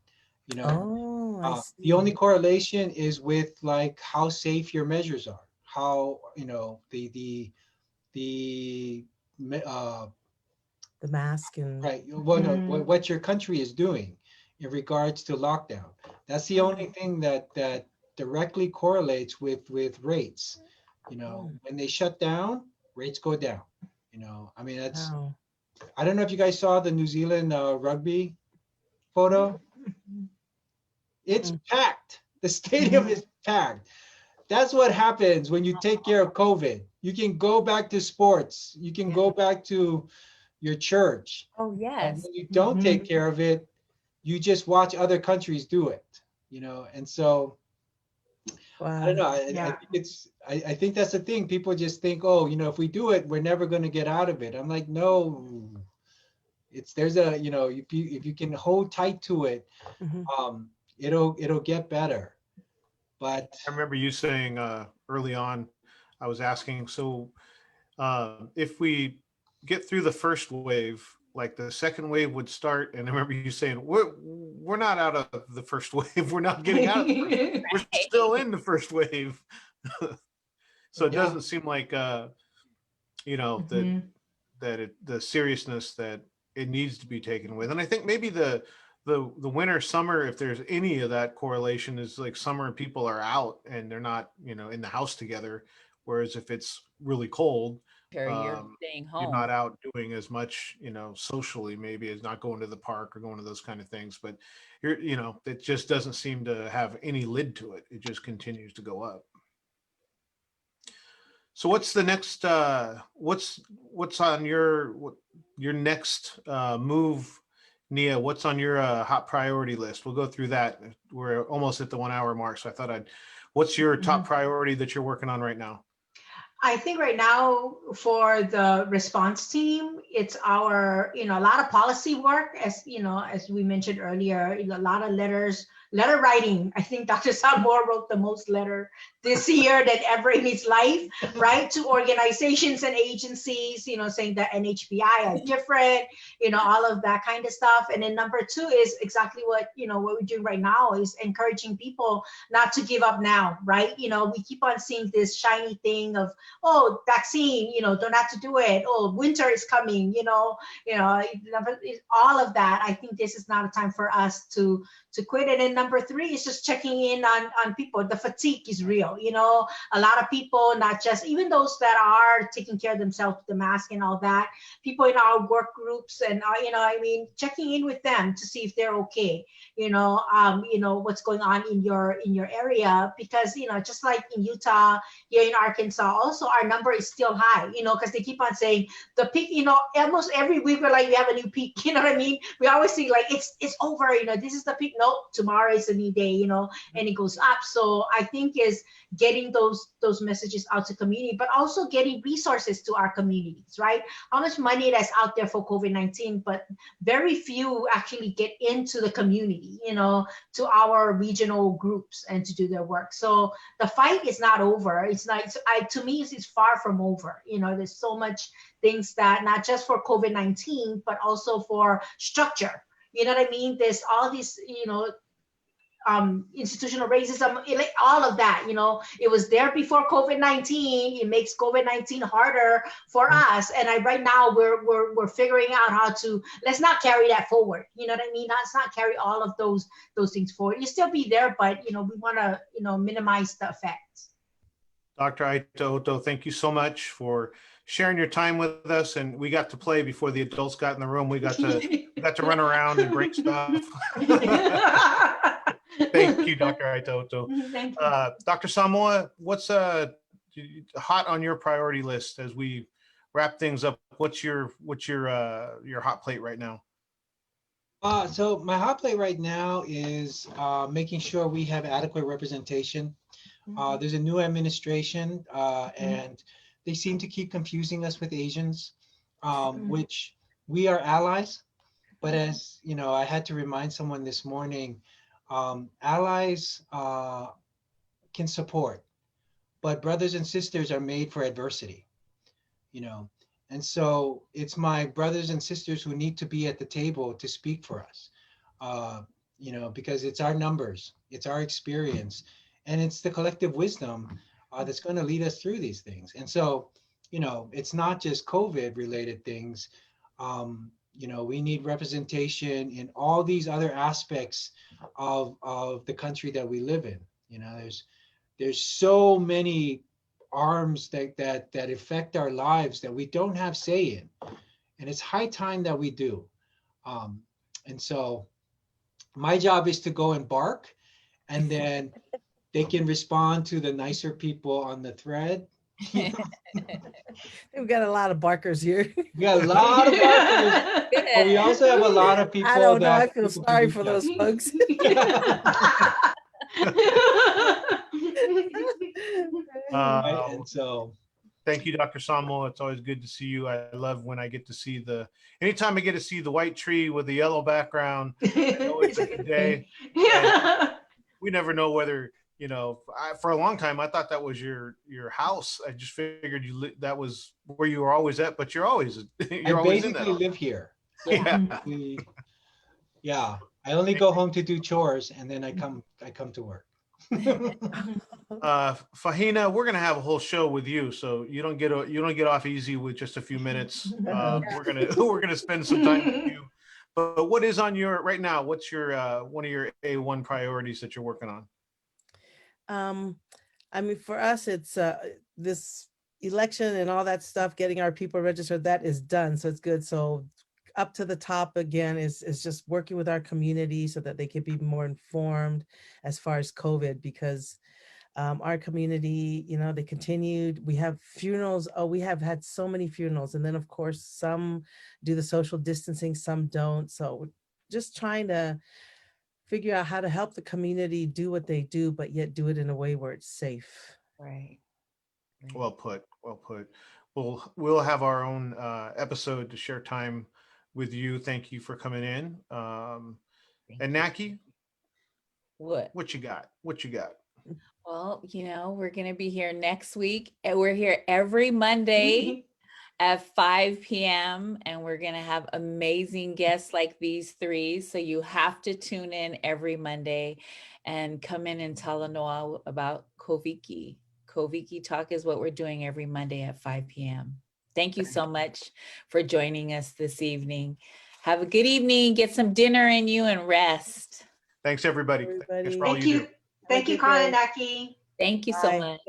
Oh, I see. The only correlation is with like how safe your measures are, how, the mask and right. Well, no, what your country is doing in regards to lockdown. That's the only thing that directly correlates with rates. When they shut down, rates go down. I mean, that's. Wow. I don't know if you guys saw the New Zealand rugby photo. It's packed. The stadium is packed. That's what happens when you take care of COVID. You can go back to sports. You can go back to your church. Oh, yes. And when you don't take care of it, you just watch other countries do it, and so Wow. I don't know. I think that's the thing. People just think, oh, if we do it, we're never going to get out of it. I'm like, no, if you can hold tight to it, it'll get better. But I remember you saying early on, I was asking, so if we get through the first wave, like the second wave would start, and I remember you saying, we're not out of the first wave. We're not getting out of the first wave. We're still in the first wave. So it doesn't seem like, the seriousness that it needs to be taken with. And I think maybe the the winter summer, if there's any of that correlation, is like summer people are out and they're not, in the house together. Whereas if it's really cold, You're staying you're home. not out doing as much, socially, maybe as not going to the park or going to those kind of things. But it just doesn't seem to have any lid to it. It just continues to go up. So what's the next, what's on your next move, Nia? What's on your hot priority list? We'll go through that. We're almost at the 1 hour mark. So I thought what's your top priority that you're working on right now? I think right now for the response team, it's our, a lot of policy work, as we mentioned earlier, a lot of letter writing. I think Dr. Samoa wrote the most letter this year than ever in his life, right? To organizations and agencies, saying that NHPI are different, all of that kind of stuff. And then number two is exactly what we're doing right now is encouraging people not to give up now, right? We keep on seeing this shiny thing of, oh, vaccine, don't have to do it. Oh, winter is coming, all of that. I think this is not a time for us to quit. And then number three is just checking in on people. The fatigue is real. A lot of people, not just even those that are taking care of themselves with the mask and all that, people in our work groups and checking in with them to see if they're okay. What's going on in your area, because just like in Utah, here in Arkansas, also our number is still high. Because they keep on saying the peak. Almost every week we're like we have a new peak. You know what I mean? We always think like it's over. This is the peak. No, tomorrow is a new day. And it goes up. So I think is getting those messages out to community, but also getting resources to our communities, right? How much money that's out there for COVID-19, but very few actually get into the community, to our regional groups and to do their work. So the fight is not over. It's not, to me, it's far from over. There's so much things that not just for COVID-19, but also for structure. You know what I mean? There's all these, institutional racism, all of that, it was there before COVID-19. It makes COVID-19 harder for us. And right now we're figuring out how to, let's not carry that forward. You know what I mean? Let's not carry all of those things forward. You still be there, but we want to, minimize the effects. Dr. Aitaoto, thank you so much for sharing your time with us. And we got to play before the adults got in the room. We got to run around and break stuff. Thank you, Dr. Aitaoto. Thank you. Dr. Samoa, what's hot on your priority list as we wrap things up? What's your hot plate right now? So my hot plate right now is making sure we have adequate representation. There's a new administration, and they seem to keep confusing us with Asians, which we are allies. But as I had to remind someone this morning, allies can support, but brothers and sisters are made for adversity, and so it's my brothers and sisters who need to be at the table to speak for us, because it's our numbers, it's our experience, and it's the collective wisdom that's going to lead us through these things. And so, it's not just COVID related things. We need representation in all these other aspects of the country that we live in. There's so many arms that affect our lives that we don't have say in, and it's high time that we do. And so my job is to go and bark, and then they can respond to the nicer people on the thread. We've got a lot of barkers here. We got a lot of barkers, but we also have a lot of people. I don't know. I that feel sorry for those folks. And so thank you, Dr. Samoa. It's always good to see you. I love when I get to see anytime I get to see the white tree with the yellow background, I know it's a good day. And we never know whether, for a long time, I thought that was your house. I just figured that was where you were always at, but you're always in that. I live here. Yeah. I only go home to do chores, and then I come to work. Fahina, we're gonna have a whole show with you, so you don't get off easy with just a few minutes. We're gonna spend some time with you. But what is on your right now? What's your one of your A1 priorities that you're working on? I mean, for us, it's this election and all that stuff, getting our people registered, that is done. So it's good. So up to the top again is just working with our community so that they can be more informed as far as COVID, because our community, you know, they continued. We have funerals. Oh, we have had so many funerals. And then, of course, some do the social distancing, some don't. So just trying to figure out how to help the community do what they do, but yet do it in a way where it's safe. Right. Well put. Well put. We'll have our own episode to share time with you. Thank you for coming in. And Naki, what you got? What you got? Well, you know, we're going to be here next week. And we're here every Monday at 5 p.m. and we're going to have amazing guests like these three. So you have to tune in every Monday and come in and tell Noah about Koviki. Koviki Talk is what we're doing every Monday at 5 p.m. Thank you so much for joining us this evening. Have a good evening. Get some dinner in you and rest. Thanks, everybody. Thanks for all Thank you you. do. Thank you, Colin and Naki. Thank you so much.